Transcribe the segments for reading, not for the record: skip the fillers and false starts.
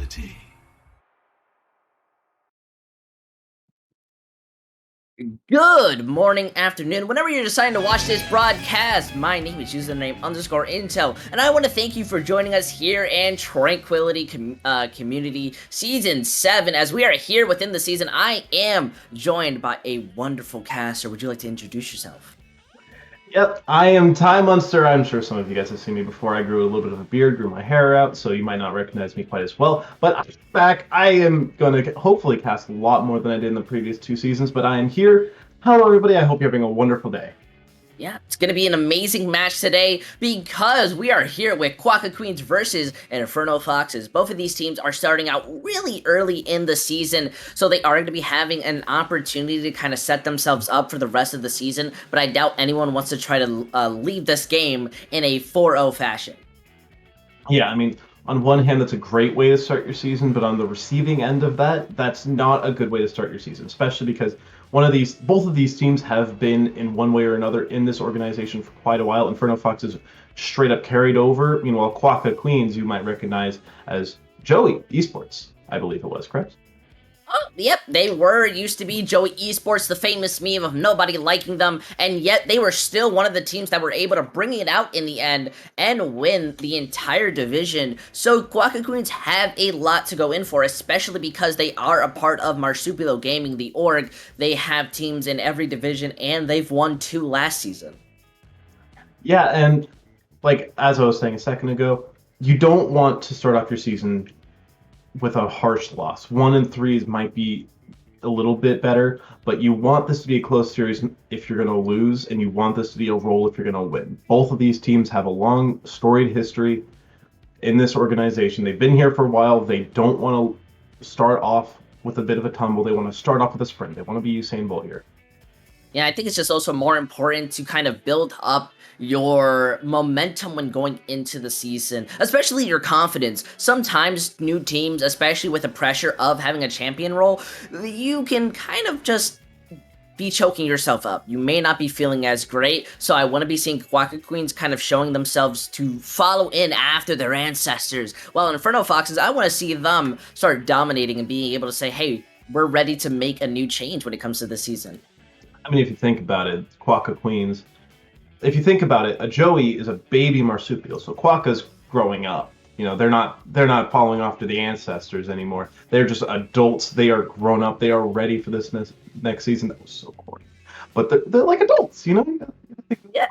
fatality. Good morning, afternoon, whenever you're deciding to watch this broadcast. My name is username_Intel, and I want to thank you for joining us here in Tranquility Community Season 7. As we are here within the season, I am joined by a wonderful caster. Would you like to introduce yourself? Yep, I am Ty Munster. I'm sure some of you guys have seen me before. I grew a little bit of a beard, grew my hair out, so you might not recognize me quite as well. But I'm back. I am going to hopefully cast a lot more than I did in the previous 2 seasons, but I am here. Hello, everybody. I hope you're having a wonderful day. Yeah, it's going to be an amazing match today because we are here with Quokka Queens versus Inferno Foxes. Both of these teams are starting out really early in the season, so they are going to be having an opportunity to kind of set themselves up for the rest of the season, but I doubt anyone wants to try to leave this game in a 4-0 fashion. Yeah, I mean, on one hand, that's a great way to start your season, but on the receiving end of that, that's not a good way to start your season, especially because both of these teams have been in one way or another in this organization for quite a while. Inferno Foxes straight up carried over. Meanwhile, Quokka Queens, you might recognize as Joey Esports, I believe it was, correct? Oh, yep, they used to be Joey Esports, the famous meme of nobody liking them, and yet they were still one of the teams that were able to bring it out in the end and win the entire division. So Quokka Queens have a lot to go in for, especially because they are a part of Marsupilio Gaming, the org. They have teams in every division, and they've won 2 last season. Yeah, and like as I was saying a second ago, you don't want to start off your season with a harsh loss. 1-3 might be a little bit better, but you want this to be a close series if you're going to lose, and you want this to be a roll if you're going to win. Both of these teams have a long, storied history in this organization. They've been here for a while. They don't want to start off with a bit of a tumble. They want to start off with a sprint. They want to be Usain Bolt here. Yeah, I think it's just also more important to kind of build up your momentum when going into the season, especially your confidence. Sometimes new teams, especially with the pressure of having a champion role, you can kind of just be choking yourself up. You may not be feeling as great, so I want to be seeing Quokka Queens kind of showing themselves to follow in after their ancestors. While Inferno Foxes, I want to see them start dominating and being able to say, hey, we're ready to make a new change when it comes to this season. I mean, if you think about it, Quokka Queens, if you think about it, a Joey is a baby marsupial, so Quokka's growing up. You know, they're not following after the ancestors anymore. They're just adults. They are grown up. They are ready for this next season. That was so corny, but they're like adults. You know. Yeah.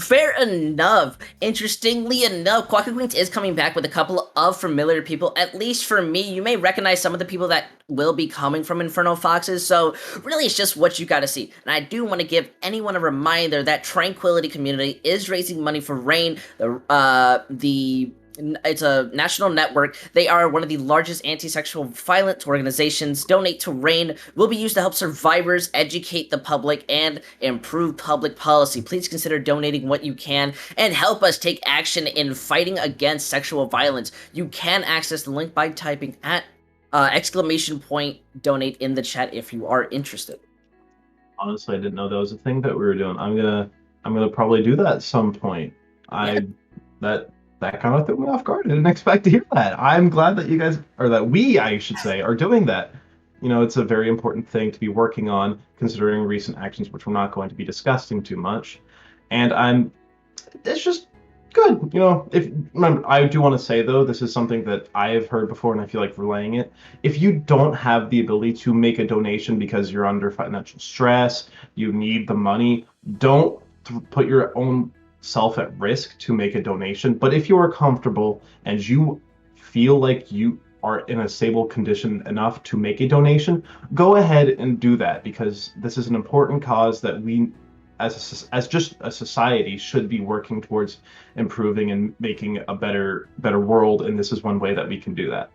Fair enough. Interestingly enough, Quokka Queens is coming back with a couple of familiar people. At least for me, you may recognize some of the people that will be coming from Inferno Foxes, so really it's just what you gotta see. And I do want to give anyone a reminder that Tranquility Community is raising money for RAIN, it's a national network. They are one of the largest anti-sexual violence organizations. Donate to RAIN will be used to help survivors, educate the public, and improve public policy. Please consider donating what you can and help us take action in fighting against sexual violence. You can access the link by typing at _donate in the chat if you are interested. Honestly, I didn't know that was a thing that we were doing. I'm gonna probably do that at some point. That kind of threw me off guard. I didn't expect to hear that. I'm glad that you guys, or that we, I should say, are doing that. You know, it's a very important thing to be working on, considering recent actions, which we're not going to be discussing too much. And it's just good. You know, remember, I do want to say though, this is something that I have heard before, and I feel like relaying it. If you don't have the ability to make a donation because you're under financial stress, you need the money, don't put your own self at risk to make a donation. But if you are comfortable and you feel like you are in a stable condition enough to make a donation, go ahead and do that, because this is an important cause that we as just a society should be working towards improving and making a better world, and this is one way that we can do that.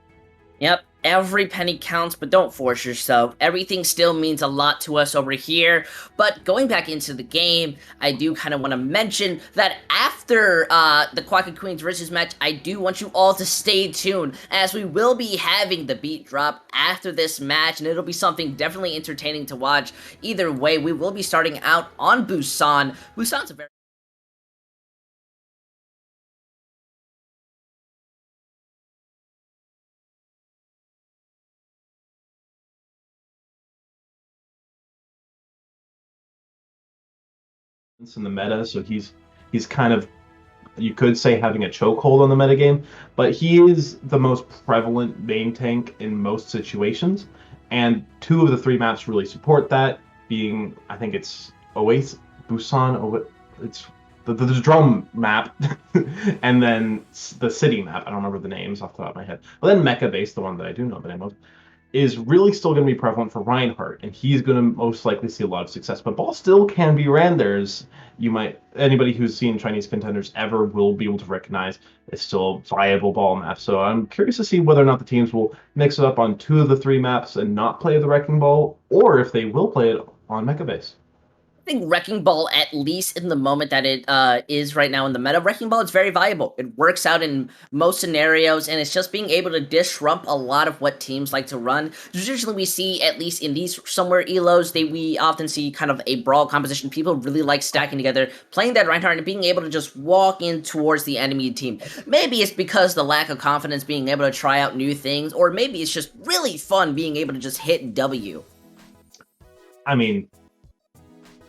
Yep, every penny counts, but don't force yourself. Everything still means a lot to us over here. But going back into the game, I do kind of want to mention that after the Quokka Queens versus match, I do want you all to stay tuned, as we will be having the beat drop after this match, and it'll be something definitely entertaining to watch. Either way, we will be starting out on Busan. Busan's a very in the meta, so he's kind of, you could say, having a chokehold on the metagame, but he is the most prevalent main tank in most situations, and two of the three maps really support that. Being, I think it's Oasis, Busan, it's the drum map, and then the city map. I don't remember the names off the top of my head, but then Mecha Base, the one that I do know the name of, is really still going to be prevalent for Reinhardt, and he's going to most likely see a lot of success. But ball still can be ran. There's, you might, anybody who's seen Chinese contenders ever will be able to recognize it's still a viable ball map. So I'm curious to see whether or not the teams will mix it up on two of the three maps and not play the Wrecking Ball, or if they will play it on Mecha Base. I think Wrecking Ball, at least in the moment that it is right now in the meta, Wrecking Ball is very viable. It works out in most scenarios, and it's just being able to disrupt a lot of what teams like to run. Traditionally, we see, at least in these somewhere elos, we often see kind of a brawl composition. People really like stacking together, playing that Reinhardt, and being able to just walk in towards the enemy team. Maybe it's because the lack of confidence, being able to try out new things, or maybe it's just really fun being able to just hit W. I mean,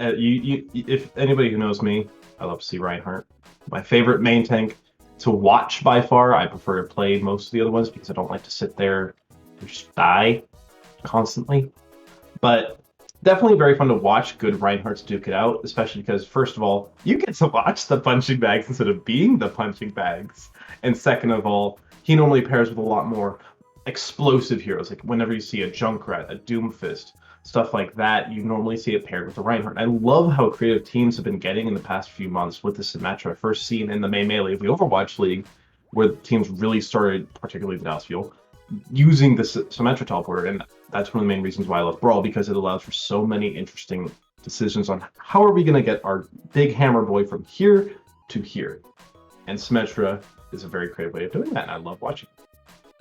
if anybody who knows me, I love to see Reinhardt. My favorite main tank to watch by far. I prefer to play most of the other ones because I don't like to sit there and just die constantly. But definitely very fun to watch good Reinhardts duke it out, especially because, first of all, you get to watch the punching bags instead of being the punching bags. And second of all, he normally pairs with a lot more explosive heroes. Like whenever you see a Junkrat, a Doomfist, stuff like that, you normally see it paired with the Reinhardt. I love how creative teams have been getting in the past few months with the Symmetra. First seen in the main melee of the Overwatch League, where teams really started, particularly the Dallas Fuel, using the Symmetra teleporter. And that's one of the main reasons why I love Brawl, because it allows for so many interesting decisions on how are we going to get our big hammer boy from here to here. And Symmetra is a very creative way of doing that, and I love watching.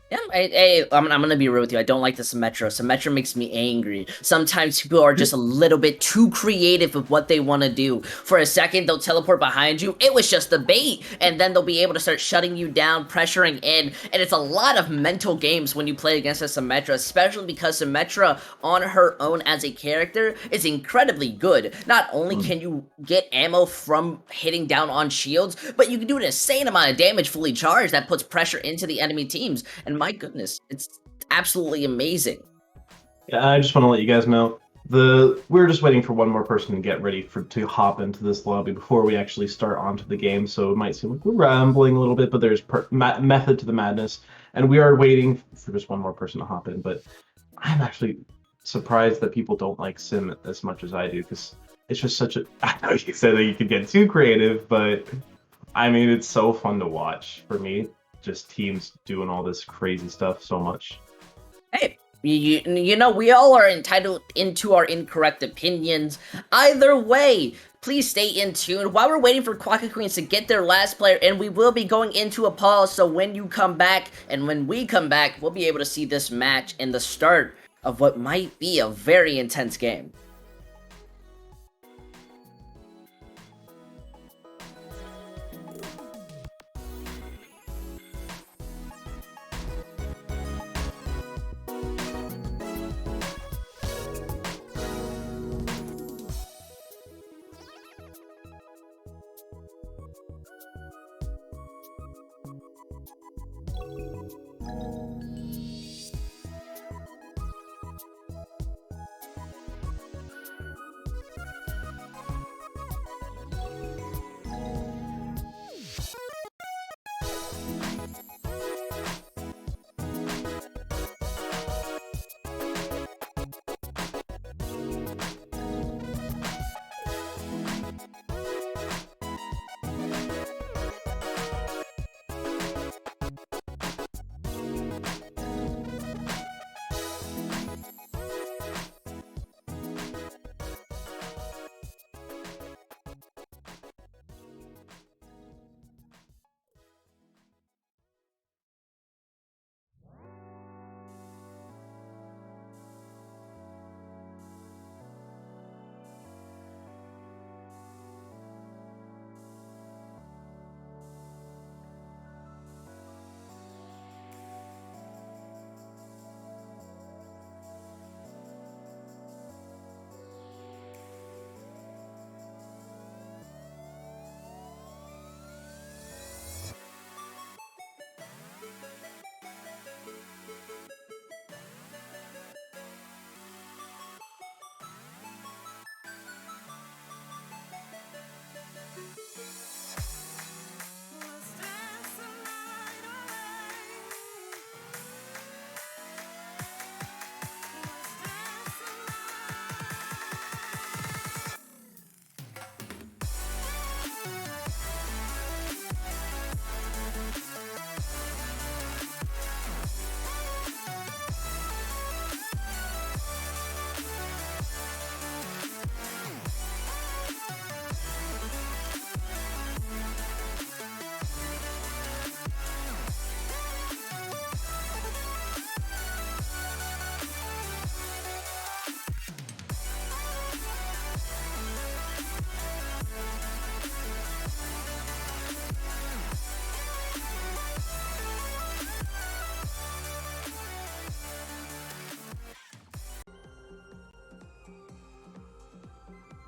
Yeah, I'm gonna be real with you. I don't like the Symmetra. Symmetra makes me angry. Sometimes people are just a little bit too creative with what they want to do. For a second, they'll teleport behind you. It was just a bait, and then they'll be able to start shutting you down, pressuring in, and it's a lot of mental games when you play against a Symmetra, especially because Symmetra on her own as a character is incredibly good. Not only can you get ammo from hitting down on shields, but you can do an insane amount of damage fully charged that puts pressure into the enemy teams. And my goodness, it's absolutely amazing. Yeah, I just want to let you guys know we're just waiting for one more person to get ready to hop into this lobby before we actually start onto the game. So it might seem like we're rambling a little bit, but there's method to the madness, and we are waiting for just one more person to hop in. But I'm actually surprised that people don't like Sim as much as I do, because it's just such a. I know you said that you could get too creative, but I mean it's so fun to watch for me. Just teams doing all this crazy stuff so much. Hey, you know, we all are entitled into our incorrect opinions. Either way, please stay in tune while we're waiting for Quokka Queens to get their last player, and we will be going into a pause, so when you come back, and when we come back, we'll be able to see this match and the start of what might be a very intense game.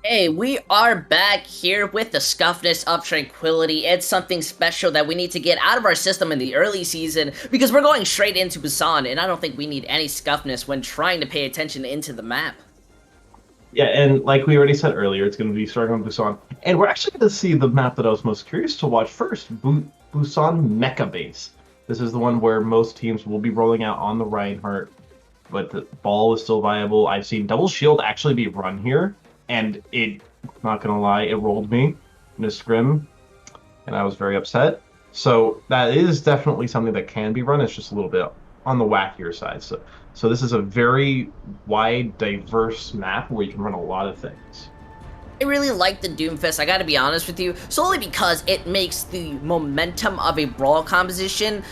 Hey, we are back here with the Scuffness of Tranquility. It's something special that we need to get out of our system in the early season because we're going straight into Busan, and I don't think we need any Scuffness when trying to pay attention into the map. Yeah, and like we already said earlier, it's going to be starting on Busan. And we're actually going to see the map that I was most curious to watch first, Busan Mecha Base. This is the one where most teams will be rolling out on the Reinhardt, but the ball is still viable. I've seen Double Shield actually be run here, and it, not going to lie, it rolled me in a scrim, and I was very upset. So that is definitely something that can be run. It's just a little bit on the wackier side. So this is a very wide, diverse map where you can run a lot of things. I really like the Doomfist, I gotta be honest with you, solely because it makes the momentum of a brawl composition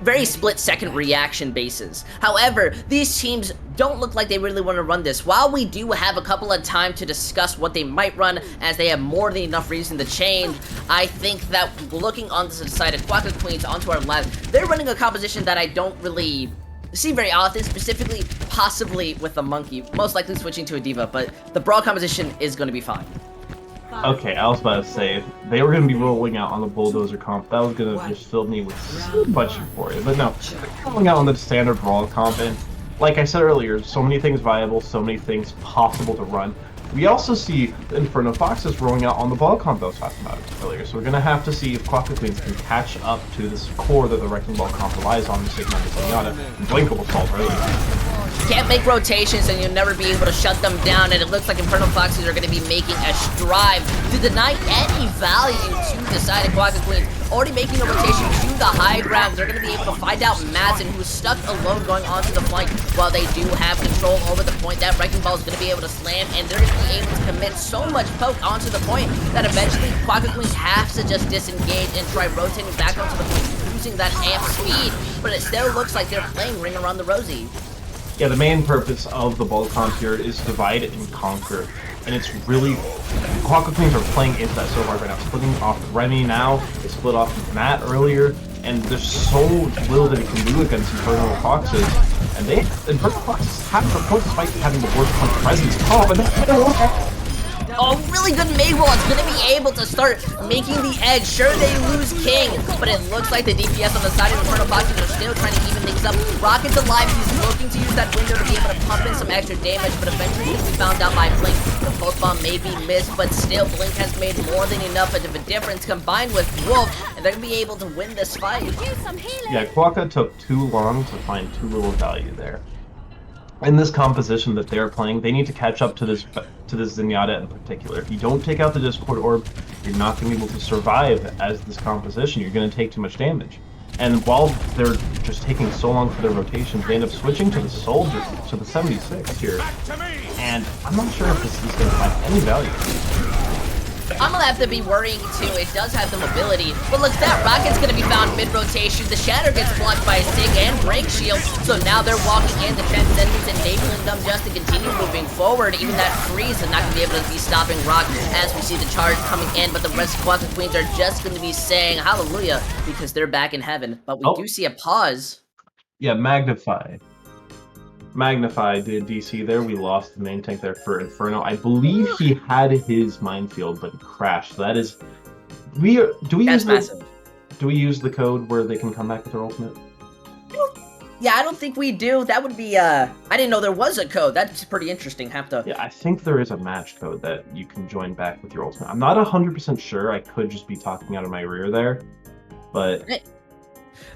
very split-second reaction basis. However, these teams don't look like they really want to run this. While we do have a couple of time to discuss what they might run, as they have more than enough reason to change, I think that looking on the side of Quokka Queens onto our left, they're running a composition that I don't really see very often, specifically possibly with the monkey, most likely switching to a diva, but the brawl composition is going to be fine. Okay, I was about to say, if they were going to be rolling out on the bulldozer comp, that was going to just fill me with so much euphoria. But no, they're rolling out on the standard brawl comp, and like I said earlier, so many things viable, so many things possible to run. We also see the Inferno Foxes rolling out on the ball comp that I was talking about earlier, so we're going to have to see if Quokka Queens can catch up to this core that the Wrecking Ball comp relies on, Sigma and Zenyatta, and Blinkable Salt earlier. Can't make rotations and you'll never be able to shut them down, and it looks like Inferno Foxes are going to be making a strive to deny any value to the side of Quokka Queens. Already making a rotation to the high ground. They're going to be able to find out Madsen, who's stuck alone going onto the flank, while they do have control over the point. That Wrecking Ball is going to be able to slam, and they're going to be able to commit so much poke onto the point that eventually Quokka Queens have to just disengage and try rotating back onto the point, using that amp speed. But it still looks like they're playing Ring Around the Rosie. Yeah, the main purpose of the ball comp here is divide and conquer, and it's really, Quokka Queens are playing into that so hard right now, splitting off Remy now, they split off Matt earlier, and there's so little that he can do against Inferno Foxes, and Inferno Foxes have the point despite having the worst point presence. Oh, but that Oh, really good May roll. It's going to be able to start making the edge. Sure, they lose King, but it looks like the DPS on the side of the Inferno Foxes are still trying to even things up. Rocket's alive. He's looking to use that window to be able to pump in some extra damage, but eventually he's found out by Blink. The pulse bomb may be missed, but still Blink has made more than enough of a difference combined with Wolf, and they're going to be able to win this fight. Yeah, Quokka took too long to find too little value there. In this composition that they're playing, they need to catch up to this Zenyatta in particular. If you don't take out the Discord Orb, you're not going to be able to survive as this composition. You're going to take too much damage. And while they're just taking so long for their rotations, they end up switching to the Soldier, to the 76 here. And I'm not sure if this is going to find any value. I'm gonna have to be worrying too. It does have the mobility, but look, that Rocket's gonna be found mid-rotation. The Shatter gets blocked by a Sig and Break Shield, so now they're walking in the Transcendence, enabling them just to continue moving forward. Even that freeze is not gonna be able to be stopping Rock as we see the charge coming in, but the rest of Quokka Queens are just gonna be saying hallelujah because they're back in heaven. But we do see a pause. Yeah, Magnify did DC there. We lost the main tank there for Inferno. I believe he had his minefield, but crashed. So that is, do we use the code where they can come back with their ultimate? Yeah, I don't think we do. That would be, I didn't know there was a code. That's pretty interesting. Yeah, I think there is a match code that you can join back with your ultimate. I'm not 100% sure. I could just be talking out of my rear there, but...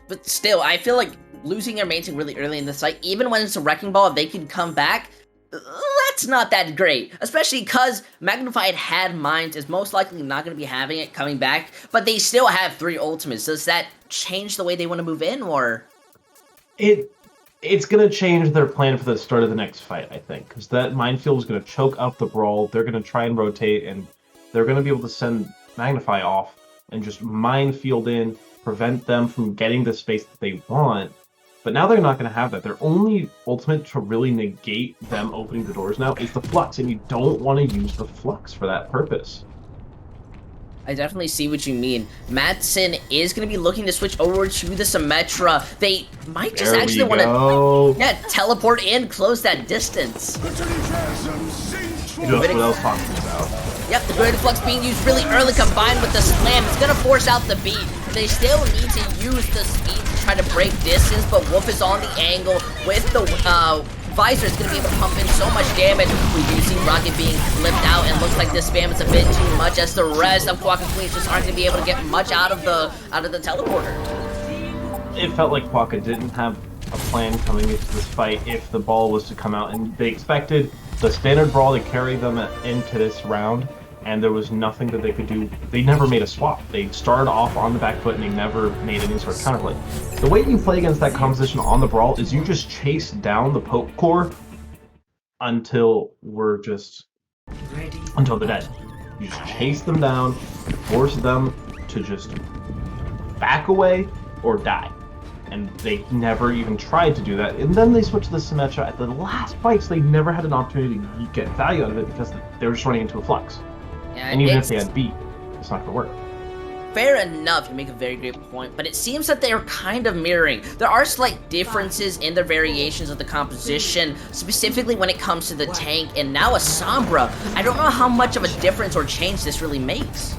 But still, I feel like losing your main tank really early in the fight, even when it's a Wrecking Ball, if they can come back, that's not that great. Especially because Magnified had mines, is most likely not going to be having it coming back, but they still have 3 ultimates. Does that change the way they want to move in, or...? It's going to change their plan for the start of the next fight, I think, because that minefield is going to choke up the brawl, they're going to try and rotate, and they're going to be able to send Magnify off and just minefield in, prevent them from getting the space that they want. But now they're not going to have that. Their only ultimate to really negate them opening the doors now is the Flux, and you don't want to use the Flux for that purpose. I definitely see what you mean. Madsen is going to be looking to switch over to the Symmetra. They might just actually want to teleport in, close that distance. Just what I was talking about. Yep, the Greater Flux being used really early combined with the slam. It's gonna force out the beat. They still need to use the speed to try to break distance, but Wolf is on the angle with the Visor is going to be able to pump in so much damage. We do see Rocket being flipped out, and looks like this spam is a bit too much, as the rest of Quokka Queens just aren't going to be able to get much out of the teleporter. It felt like Quokka didn't have a plan coming into this fight if the ball was to come out, and they expected the standard brawl to carry them into this round, and there was nothing that they could do. They never made a swap. They started off on the back foot, and they never made any sort of counterplay. The way you play against that composition on the brawl is you just chase down the poke core until they're dead. You just chase them down, force them to just back away or die. And they never even tried to do that. And then they switched to the Symmetra at the last fights. They never had an opportunity to get value out of it because they were just running into a Flux. Yeah, and even if they had beat, it's not going to work. Fair enough, you make a very great point, but it seems that they are kind of mirroring. There are slight differences in their variations of the composition, specifically when it comes to the tank, and now a Sombra. I don't know how much of a difference or change this really makes.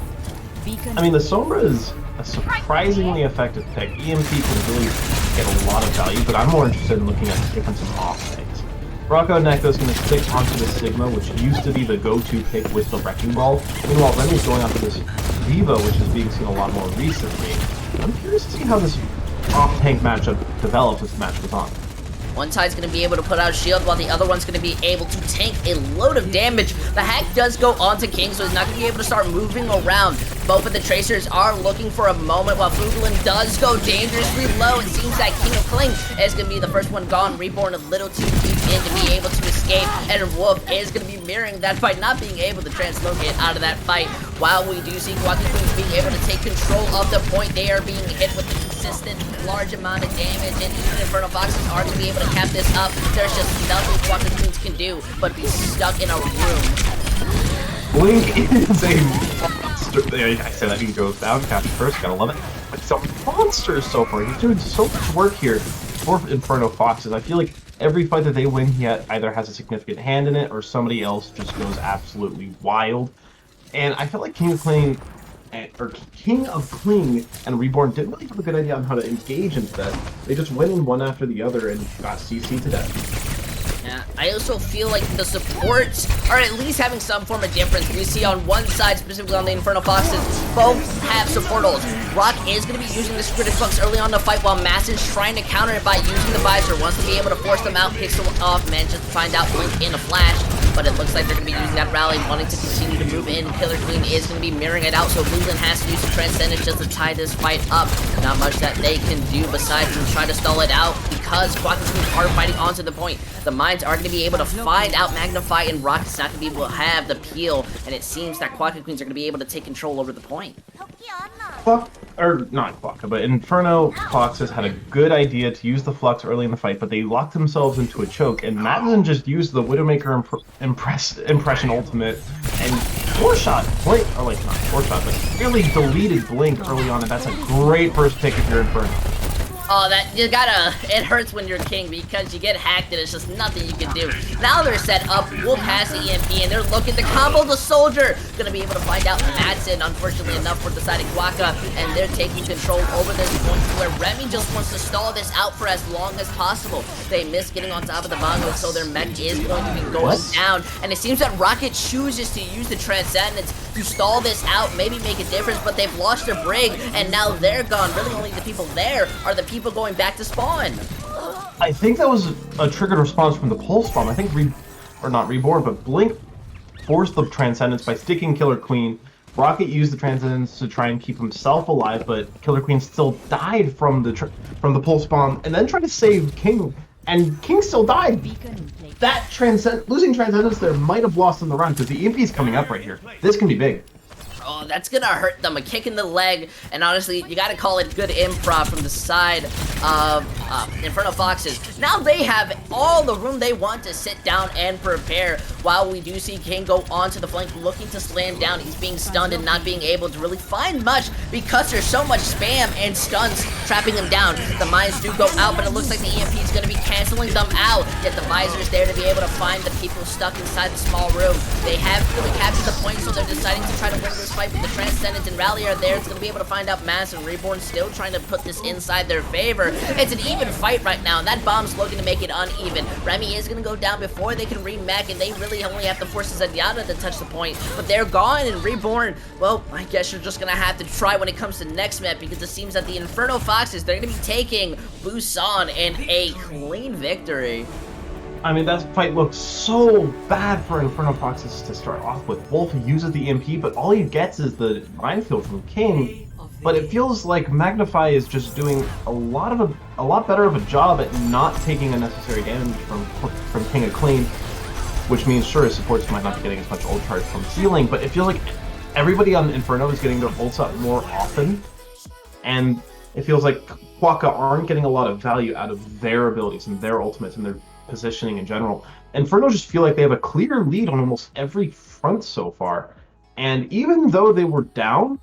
I mean, the Sombra is a surprisingly effective pick. EMP can really get a lot of value, but I'm more interested in looking at the difference in off tanks. Rocco Necco is going to stick onto the Sigma, which used to be the go-to pick with the Wrecking Ball. Meanwhile, Remy's going onto this Vivo, which is being seen a lot more recently. I'm curious to see how this off-tank matchup develops as the match goes on. One side's going to be able to put out shield, while the other one's going to be able to tank a load of damage. The hack does go onto King, so he's not going to be able to start moving around. Both of the Tracers are looking for a moment, while Fuglin does go dangerously low. It seems that King of Kling is going to be the first one gone. Reborn a little too deep in to be able to escape, and Wolf is going to be mirroring that by not being able to translocate out of that fight. While we do see Quokka Queens being able to take control of the point, they are being hit with the consistent large amount of damage, and even Inferno Foxes are going to be able to cap this up. There's just nothing Quokka Queens can do but be stuck in a room. Blink is a monster. I say that he goes down, capture first, gotta love it. But he's a monster so far. He's doing so much work here for Inferno Foxes. I feel like every fight that they win, he either has a significant hand in it, or somebody else just goes absolutely wild. And I feel like King of Kling and Reborn didn't really have a good idea on how to engage into that. They just went in one after the other and got CC'd to death. Yeah, I also feel like the supports are at least having some form of difference. We see on one side, specifically on the Inferno Foxes, both have support ults. Rock is going to be using this Critic Flux early on in the fight, while Massen's trying to counter it by using the Visor. Wants to be able to force them out, picks them off, manages to find out Blink in a flash. But it looks like they're going to be using that rally, wanting to continue to move in. Killer Queen is going to be mirroring it out, so Luglin has to use some Transcendence just to tie this fight up. Not much that they can do besides from try to stall it out, because Quokka Queens are fighting onto the point. The Mines are going to be able to find out Magnify, and Rocket's not going to be able to have the peel, and it seems that Quokka Queens are going to be able to take control over the point. Not Quokka, but Inferno Foxes had a good idea to use the Flux early in the fight, but they locked themselves into a choke, and Madison just used the Widowmaker Impression Ultimate and four-shot Blink, or like not four-shot, but really deleted Blink early on, and that's a great first pick if you're Inferno. Oh, it hurts when you're King, because you get hacked and it's just nothing you can do. Now they're set up, Wolf has the EMP, and they're looking to combo the Soldier. Gonna be able to find out Madsen, unfortunately enough for the side of Quokka, and they're taking control over this point where Remy just wants to stall this out for as long as possible. They miss getting on top of the bongo, so their mech is going to be going down, and it seems that Rocket chooses to use the Transcendence to stall this out, maybe make a difference, but they've lost their Brig, and now they're gone. Really only the people there are the people going back to spawn. I think that was a triggered response from the Pulse Bomb. I think not Reborn, but Blink forced the Transcendence by sticking Killer Queen. Rocket used the Transcendence to try and keep himself alive, but Killer Queen still died from the Pulse Bomb, and then tried to save King, and King still died. That losing Transcendence there might have lost him the round, because the EMP is coming up right here. This can be big. Oh, Oh, that's gonna hurt them. A kick in the leg, and honestly, you gotta call it good improv from the side of Inferno Foxes. Now they have all the room they want to sit down and prepare, while we do see King go onto the flank looking to slam down. He's being stunned and not being able to really find much because there's so much spam and stuns trapping him down. The mines do go out, but it looks like the EMP is going to be canceling them out, yet the Visor's there to be able to find the people stuck inside the small room. They have really captured the point, so they're deciding to try to win this fight, but the Transcendence and Rally are there. It's going to be able to find out Mass and Reborn still trying to put this inside their favor. It's an even fight right now, and that bomb's looking to make it uneven. Remy is going to go down before they can remech, and they really only have to force Zenyatta to touch the point, but they're gone, and Reborn, well, I guess you're just going to have to try when it comes to next map, because it seems that the Inferno Foxes, they're going to be taking Busan in a clean victory. I mean, that fight looks so bad for Inferno Foxes to start off with. Wolf uses the EMP, but all he gets is the minefield from King. But it feels like Magnify is just doing a lot better of a job at not taking unnecessary damage from King of Clean, which means sure his supports might not be getting as much ult charge from ceiling, but it feels like everybody on Inferno is getting their ults up more often, and it feels like Quokka aren't getting a lot of value out of their abilities and their ultimates and their positioning in general. Inferno just feel like they have a clear lead on almost every front so far, and even though they were down,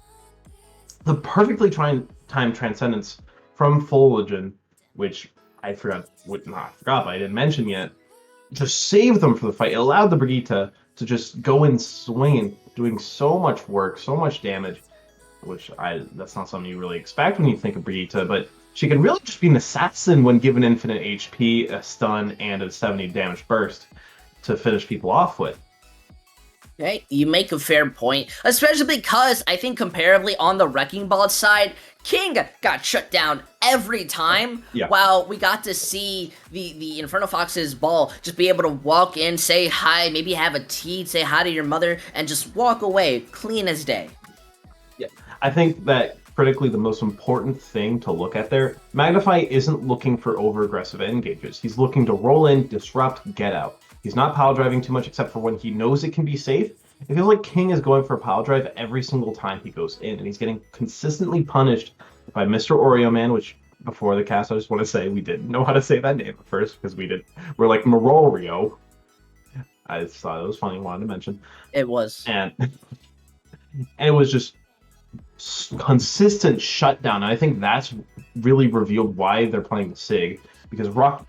the perfectly timed Transcendence from Fulgen, which I forgot, but I didn't mention yet, just saved them for the fight. It allowed the Brigitte to just go in swinging, doing so much work, so much damage, which that's not something you really expect when you think of Brigitte, but she can really just be an assassin when given infinite HP, a stun, and a 70 damage burst to finish people off with. Okay, you make a fair point, especially because I think comparably on the Wrecking Ball side, King got shut down every time, while we got to see the Inferno Fox's ball just be able to walk in, say hi, maybe have a tea, say hi to your mother, and just walk away clean as day. Yeah, I think that critically the most important thing to look at there, Magnify isn't looking for over-aggressive engages. He's looking to roll in, disrupt, get out. He's not pile driving too much except for when he knows it can be safe. It feels like King is going for a pile drive every single time he goes in, and he's getting consistently punished by Mr. Oreo Man, which before the cast I just want to say we didn't know how to say that name at first because we're like Marorio. I just thought it was funny, wanted to mention. It was. And it was just consistent shutdown. And I think that's really revealed why they're playing the Sig, because Rock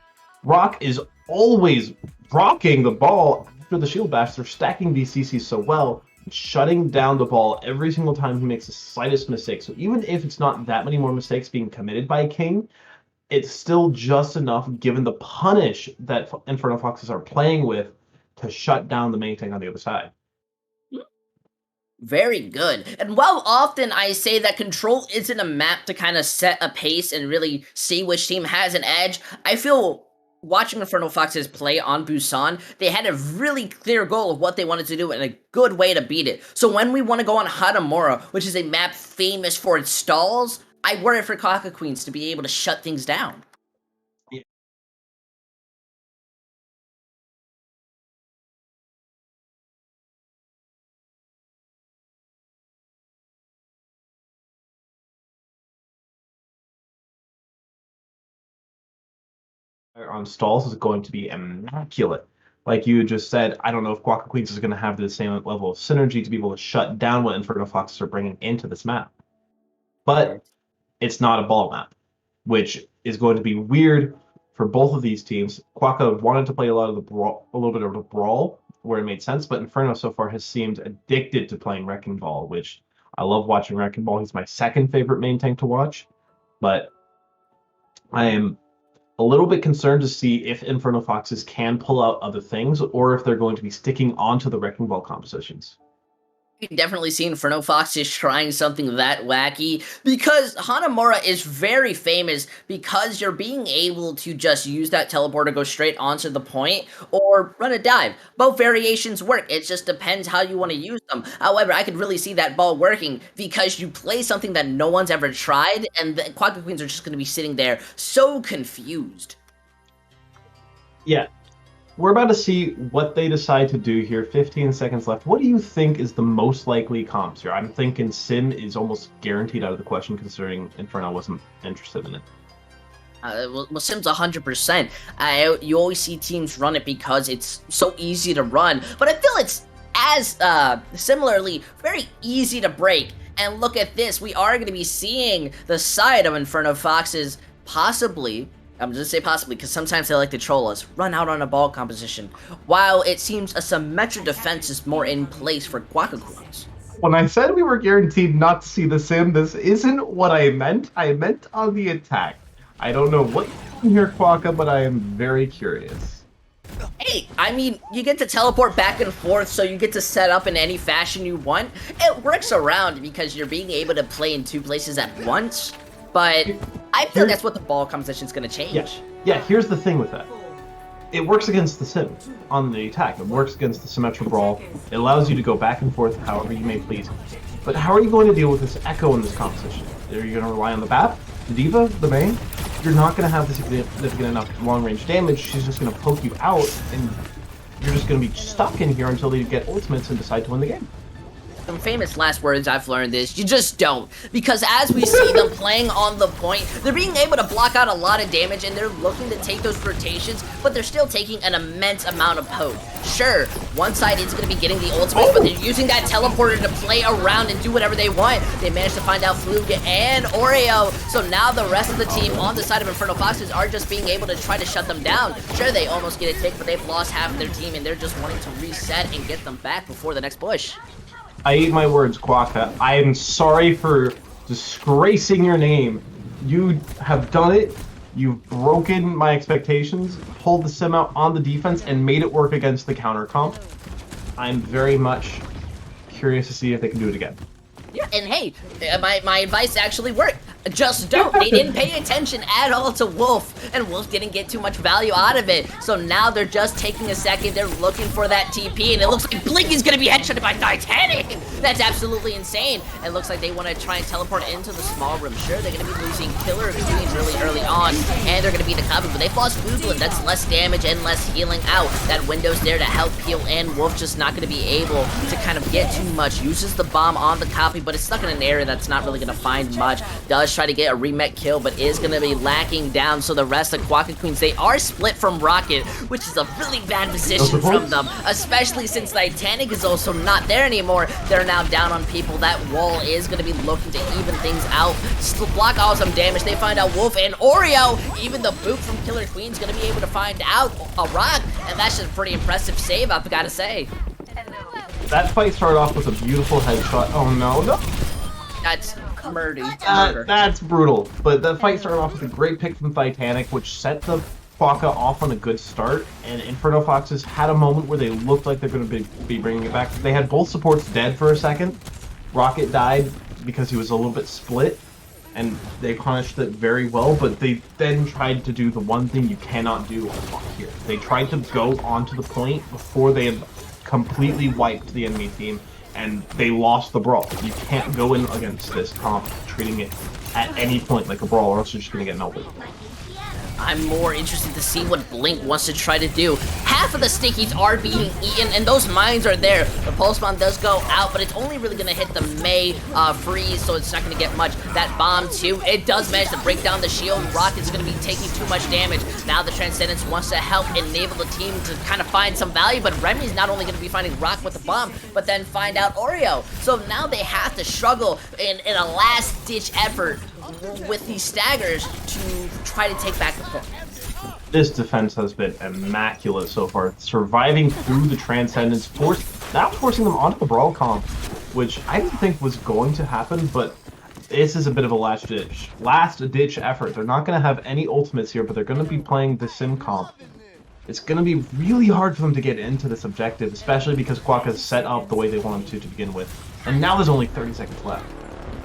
is always rocking the ball after the shield bash. They're stacking these CCs so well, shutting down the ball every single time he makes the slightest mistake. So even if it's not that many more mistakes being committed by King, it's still just enough given the punish that Inferno Foxes are playing with to shut down the main tank on the other side. Very good. And while often I say that Control isn't a map to kind of set a pace and really see which team has an edge, I feel watching Inferno Foxes play on Busan, they had a really clear goal of what they wanted to do and a good way to beat it. So when we want to go on Hanamura, which is a map famous for its stalls, I worry for Quokka Queens to be able to shut things down. On stalls is going to be immaculate. Like you just said, I don't know if Quokka Queens is going to have the same level of synergy to be able to shut down what Inferno Foxes are bringing into this map. But it's not a ball map, which is going to be weird for both of these teams. Quokka wanted to play a little bit of the brawl where it made sense, but Inferno so far has seemed addicted to playing Wrecking Ball, which I love watching Wrecking Ball. He's my second favorite main tank to watch, but I am a little bit concerned to see if Inferno Foxes can pull out other things or if they're going to be sticking onto the Wrecking Ball compositions. You can definitely see Inferno Foxes trying something that wacky, because Hanamura is very famous because you're being able to just use that teleport to go straight onto the point or run a dive. Both variations work, it just depends how you want to use them. However, I could really see that ball working because you play something that no one's ever tried, and the Quokka Queens are just going to be sitting there so confused. Yeah, We're about to see what they decide to do here. 15 seconds left. What do you think is the most likely comps here? I'm thinking Sim is almost guaranteed out of the question, considering Inferno wasn't interested in it. Well, Sim's 100%. You always see teams run it because it's so easy to run, but I feel it's as similarly very easy to break. And look at this, we are going to be seeing the side of Inferno Foxes possibly. I'm just say possibly because sometimes they like to troll us. Run out on a ball composition, while it seems a symmetric defense is more in place for Quokka Queens. When I said we were guaranteed not to see the Sim, this isn't what I meant. I meant on the attack. I don't know what you're doing here, Quokka, but I am very curious. Hey, I mean, you get to teleport back and forth, so you get to set up in any fashion you want. It works around because you're being able to play in two places at once, but I feel that's what the ball composition is going to change. Yeah, here's the thing with that. It works against the Sim on the attack. It works against the symmetric brawl. It allows you to go back and forth however you may please. But how are you going to deal with this echo in this composition? Are you going to rely on the BAP, the D.Va, the main? You're not going to have the significant enough long-range damage. She's just going to poke you out, and you're just going to be stuck in here until they get ultimates and decide to win the game. Some famous last words I've learned is, you just don't. Because as we see them playing on the point, they're being able to block out a lot of damage and they're looking to take those rotations, but they're still taking an immense amount of poke. Sure, one side is going to be getting the ultimate, but they're using that teleporter to play around and do whatever they want. They managed to find out Flug and Oreo, so now the rest of the team on the side of Inferno Foxes are just being able to try to shut them down. Sure, they almost get a tick, but they've lost half of their team and they're just wanting to reset and get them back before the next push. I ate my words, Quokka. I am sorry for disgracing your name. You have done it. You've broken my expectations, pulled the Sim out on the defense, and made it work against the counter comp. I'm very much curious to see if they can do it again. Yeah, and hey, my advice actually worked. Just don't. They didn't pay attention at all to Wolf, and Wolf didn't get too much value out of it. So now they're just taking a second. They're looking for that TP, and it looks like Blinky's gonna be headshotted by Titanic. That's absolutely insane. It looks like they want to try and teleport into the small room. Sure, they're gonna be losing Killer Queens really early on, and they're gonna be the copy, but they've lost Googling. That's less damage and less healing out. That window's there to help heal, and Wolf just not gonna be able to kind of get too much. Uses the bomb on the copy, but it's stuck in an area that's not really gonna find much. Does try to get a remet kill, but is gonna be lacking down. So the rest of Quokka Queens, they are split from Rocket, which is a really bad position from them, especially since Titanic is also not there anymore. They're now down on people. That wall is gonna be looking to even things out. Still block all some damage. They find out Wolf and Oreo. Even the boot from Killer Queen's gonna be able to find out a rock, and that's just a pretty impressive save, I've gotta say. That fight started off with a beautiful headshot. Oh no. That's murder. That's brutal. But the fight started off with a great pick from Titanic, which set the Quokka off on a good start. And Inferno Foxes had a moment where they looked like they're going to be bringing it back. They had both supports dead for a second. Rocket died because he was a little bit split, and they punished it very well. But they then tried to do the one thing you cannot do here. They tried to go onto the point before they had completely wiped the enemy team, and they lost the brawl. You can't go in against this comp treating it at any point like a brawl, or else you're just gonna get melted. I'm more interested to see what Blink wants to try to do. Half of the stickies are being eaten, and those mines are there. The pulse bomb does go out, but it's only really going to hit the May freeze, so it's not going to get much. That bomb, too, it does manage to break down the shield. Rocket's going to be taking too much damage. Now the Transcendence wants to help enable the team to kind of find some value, but Remy's not only going to be finding Rock with the bomb, but then find out Oreo. So now they have to struggle in a last-ditch effort with these staggers to try to take back the point. This defense has been immaculate so far, surviving through the Transcendence, now forcing them onto the Brawl comp, which I didn't think was going to happen, but this is a bit of a last-ditch effort. They're not going to have any ultimates here, but they're going to be playing the Sim comp. It's going to be really hard for them to get into this objective, especially because Quokka's set up the way they want him to begin with. And now there's only 30 seconds left.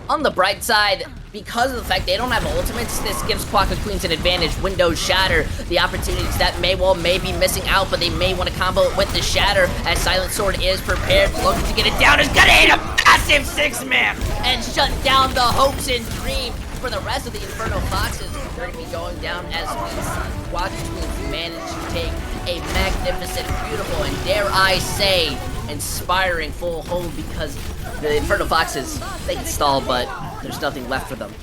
On the bright side, because of the fact they don't have ultimates, this gives Quokka Queens an advantage. Windows shatter, the opportunities that may be missing out, but they may want to combo it with the shatter, as Silent Sword is prepared, looking to get it down. Is gonna hit a massive 6-man and shut down the hopes and dreams. for the rest of the Inferno Foxes, they're going to be going down as we see Quokka Queens manage to take a magnificent, beautiful, and dare I say, inspiring full hold because the Inferno Foxes, they can stall, but there's nothing left for them.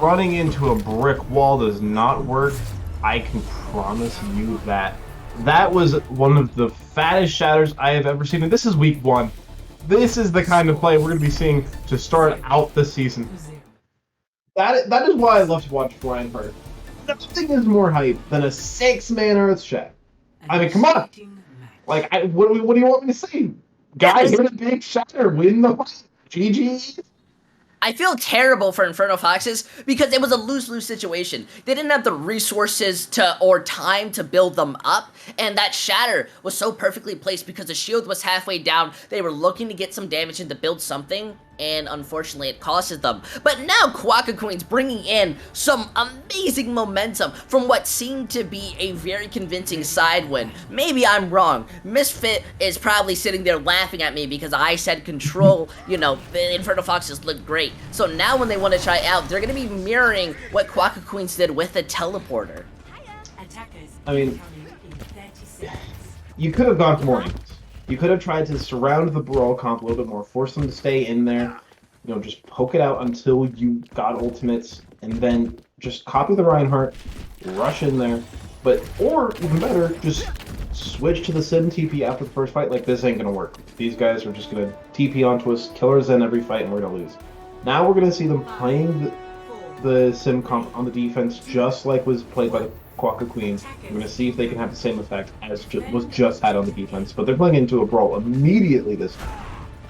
Running into a brick wall does not work. I can promise you that. That was one of the fattest shatters I have ever seen. And this is week 1. This is the kind of play we're going to be seeing to start out the season. That is why I love to watch Reinhardt. Nothing is more hype than a 6-man Earthshack. I mean, come on! Like, what do you want me to say? Guy, hit a big shatter, win the fight. GG. I feel terrible for Inferno Foxes because it was a lose-lose situation. They didn't have the resources or time to build them up, and that shatter was so perfectly placed because the shield was halfway down. They were looking to get some damage and to build something, and unfortunately it costed them. But now Quokka Queen's bringing in some amazing momentum from what seemed to be a very convincing side win. Maybe I'm wrong. Misfit is probably sitting there laughing at me because I said control, you know, the Inferno Foxes look great. So now when they want to try out, they're going to be mirroring what Quokka Queens did with the teleporter. I mean, you could have gone for more angles. You could have tried to surround the Brawl comp a little bit more, force them to stay in there, you know, just poke it out until you got ultimates, and then just copy the Reinhardt, rush in there, or even better, just switch to the Sim TP after the first fight. Like, this ain't gonna work. These guys are just gonna TP onto us, kill our Zen every fight, and we're gonna lose. Now we're gonna see them playing the Sim comp on the defense just like was played by the Quokka Queens. We're going to see if they can have the same effect as was just had on the defense, but they're playing into a brawl immediately this time.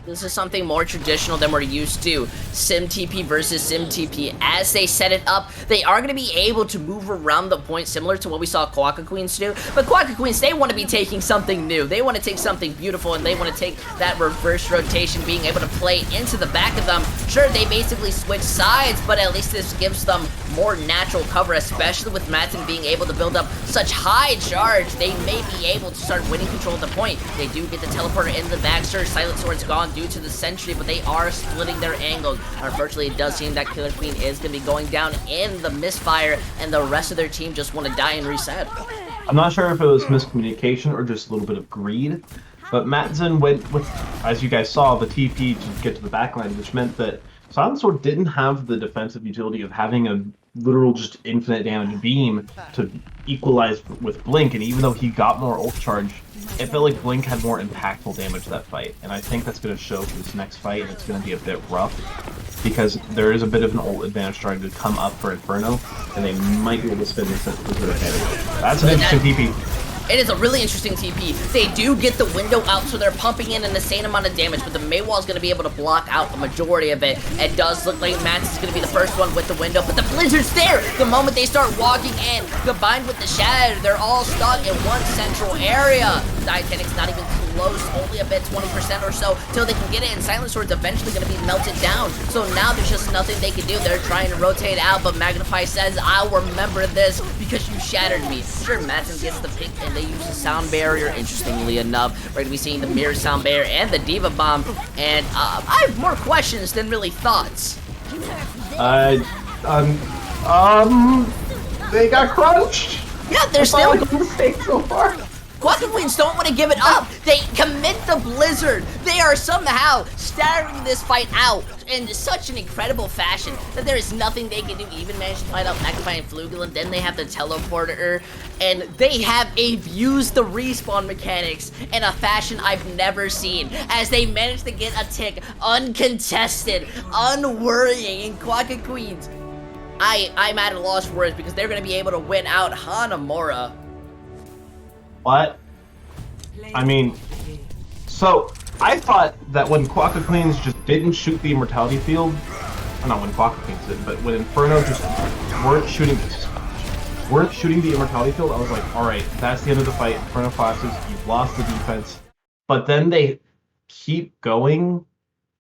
This is something more traditional than we're used to. Sim TP versus Sim TP. As they set it up, they are going to be able to move around the point similar to what we saw Quokka Queens do. But Quokka Queens, they want to be taking something new. They want to take something beautiful, and they want to take that reverse rotation, being able to play into the back of them. Sure, they basically switch sides, but at least this gives them more natural cover, especially with Madsen being able to build up such high charge. They may be able to start winning control at the point. They do get the teleporter in the back. Sure, Silent Sword's gone due to the sentry, but they are splitting their angles. Unfortunately, it does seem that Killer Queen is going to be going down in the misfire, and the rest of their team just want to die and reset. I'm not sure if it was miscommunication or just a little bit of greed, but Madsen went with, as you guys saw, the TP to get to the backline, which meant that Silent Sword didn't have the defensive utility of having a literal just infinite damage beam to equalize with Blink, and even though he got more ult charge, it felt like Blink had more impactful damage that fight, and I think that's going to show for this next fight, and it's going to be a bit rough, because there is a bit of an ult advantage starting to come up for Inferno, and they might be able to spin this into their advantage. That's an interesting TP. It is a really interesting TP. They do get the window out, so they're pumping in an insane amount of damage, but the Maywall is going to be able to block out a majority of it. It does look like Mats is going to be the first one with the window, but the Blizzard's there! The moment they start walking in, combined with the Shatter, they're all stuck in one central area. Titanic's not even close, only a bit, 20% or so, till they can get it, and Silent Sword's eventually going to be melted down. So now there's just nothing they can do. They're trying to rotate out, but Magnify says, I'll remember this because you shattered me. Sure, Madsen gets the pick, and they use the sound barrier. Interestingly enough, we're going to be seeing the mirror sound barrier and the Diva Bomb, and I have more questions than really thoughts. They got crunched! Yeah, they're still... so far. Quokka Queens don't want to give it up. They commit the Blizzard. They are somehow staggering this fight out in such an incredible fashion that there is nothing they can do. Even manage to find out Magnify and Flugel, and then they have the teleporter, and they have used the respawn mechanics in a fashion I've never seen, as they managed to get a tick uncontested, unworrying in Quokka Queens. I'm at a loss for words because they're going to be able to win out Hanamura. What? I mean, so I thought that when Quokka Queens just didn't shoot the Immortality Field, or not when Quokka Queens did, but when Inferno just weren't shooting the Immortality Field, I was like, all right, that's the end of the fight. Inferno Foxes, you've lost the defense. But then they keep going,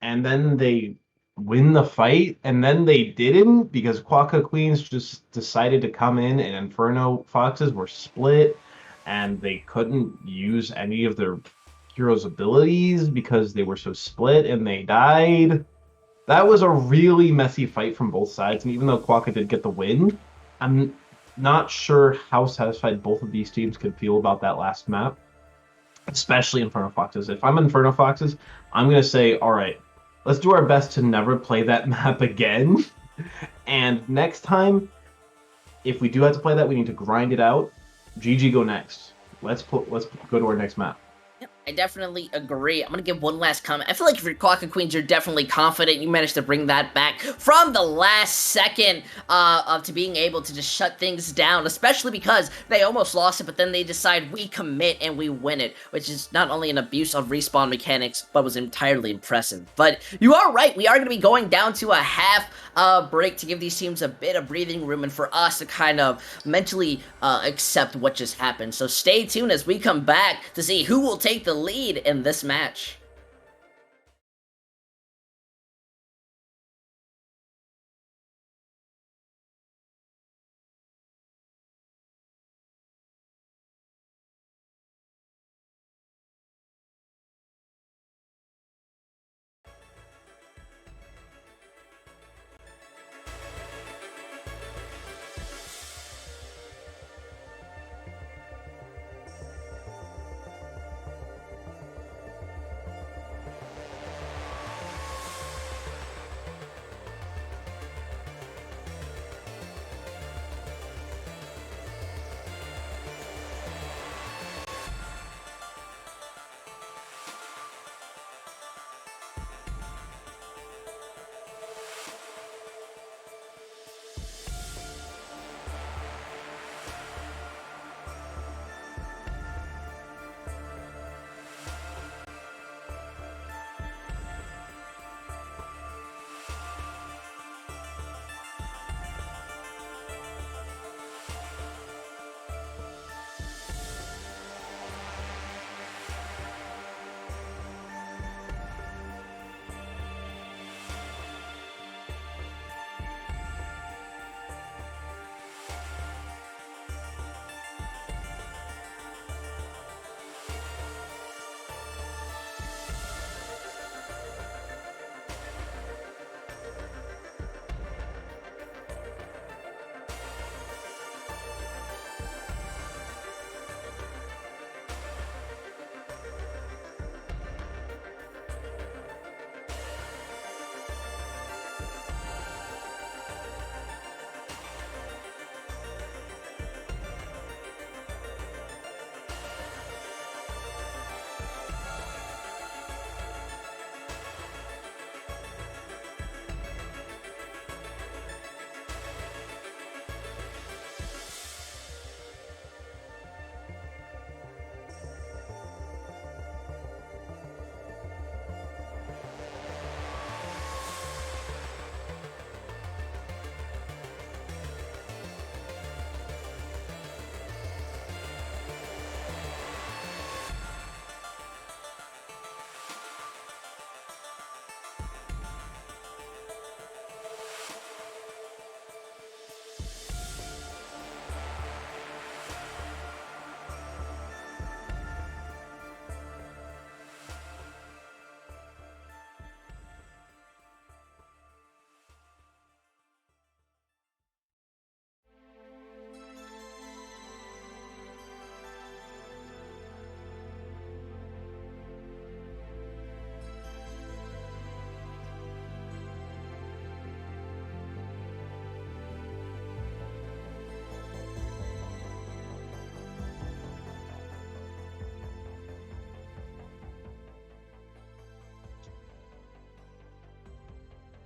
and then they win the fight, and then they didn't because Quokka Queens just decided to come in, and Inferno Foxes were split. And they couldn't use any of their heroes' abilities because they were so split and they died. That was a really messy fight from both sides, and even though Quokka did get the win, I'm not sure how satisfied both of these teams could feel about that last map, especially Inferno Foxes. If I'm Inferno Foxes, I'm gonna say, all right, let's do our best to never play that map again. And next time, if we do have to play that, we need to grind it out. GG, go next. Let's go to our next map. Yep, I definitely agree. I'm gonna give one last comment. I feel like if you're Quokka Queens, you're definitely confident you managed to bring that back from the last second of to being able to just shut things down, especially because they almost lost it, but then they decide we commit and we win it, which is not only an abuse of respawn mechanics, but was entirely impressive. But you are right, we are gonna be going down to a half break to give these teams a bit of breathing room and for us to kind of mentally accept what just happened. So stay tuned as we come back to see who will take the lead in this match.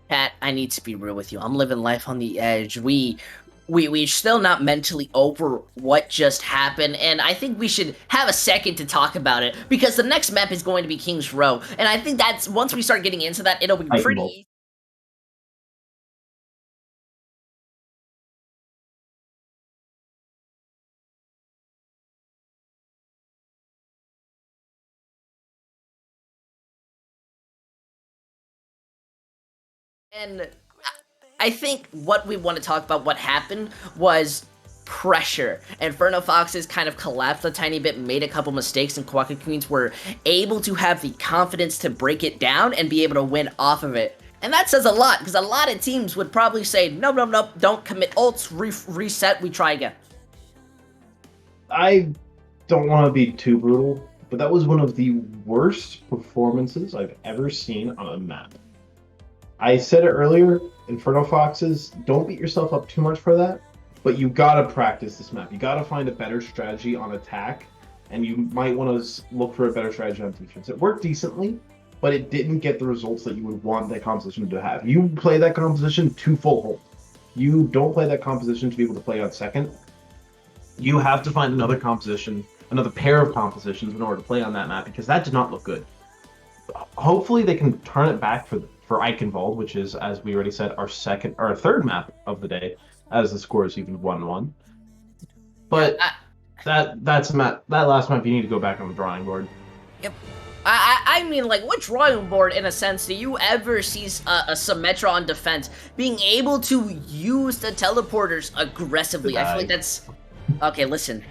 Pat, I need to be real with you. I'm living life on the edge. We still not mentally over what just happened, and I think we should have a second to talk about it because the next map is going to be King's Row, and I think that's once we start getting into that, it'll be Titan pretty Bolt. easy. And I think what we want to talk about, what happened, was pressure. Inferno Foxes kind of collapsed a tiny bit, made a couple mistakes, and Quokka Queens were able to have the confidence to break it down and be able to win off of it. And that says a lot, because a lot of teams would probably say, nope, nope, nope, don't commit ults, reset, we try again. I don't want to be too brutal, but that was one of the worst performances I've ever seen on a map. I said it earlier, Inferno Foxes, don't beat yourself up too much for that, but you gotta practice this map. You gotta find a better strategy on attack, and you might want to look for a better strategy on defense. It worked decently, but it didn't get the results that you would want that composition to have. You play that composition to full hold. You don't play that composition to be able to play on second. You have to find another composition, another pair of compositions in order to play on that map, because that did not look good. Hopefully they can turn it back for Eichenwald, which is, as we already said, our third map of the day, as the score is even 1-1. But that's a map. That last map, you need to go back on the drawing board. Yep. I mean, like, what drawing board, in a sense, do you ever see a Symmetra on defense being able to use the teleporters aggressively? I feel like that's... Okay, listen.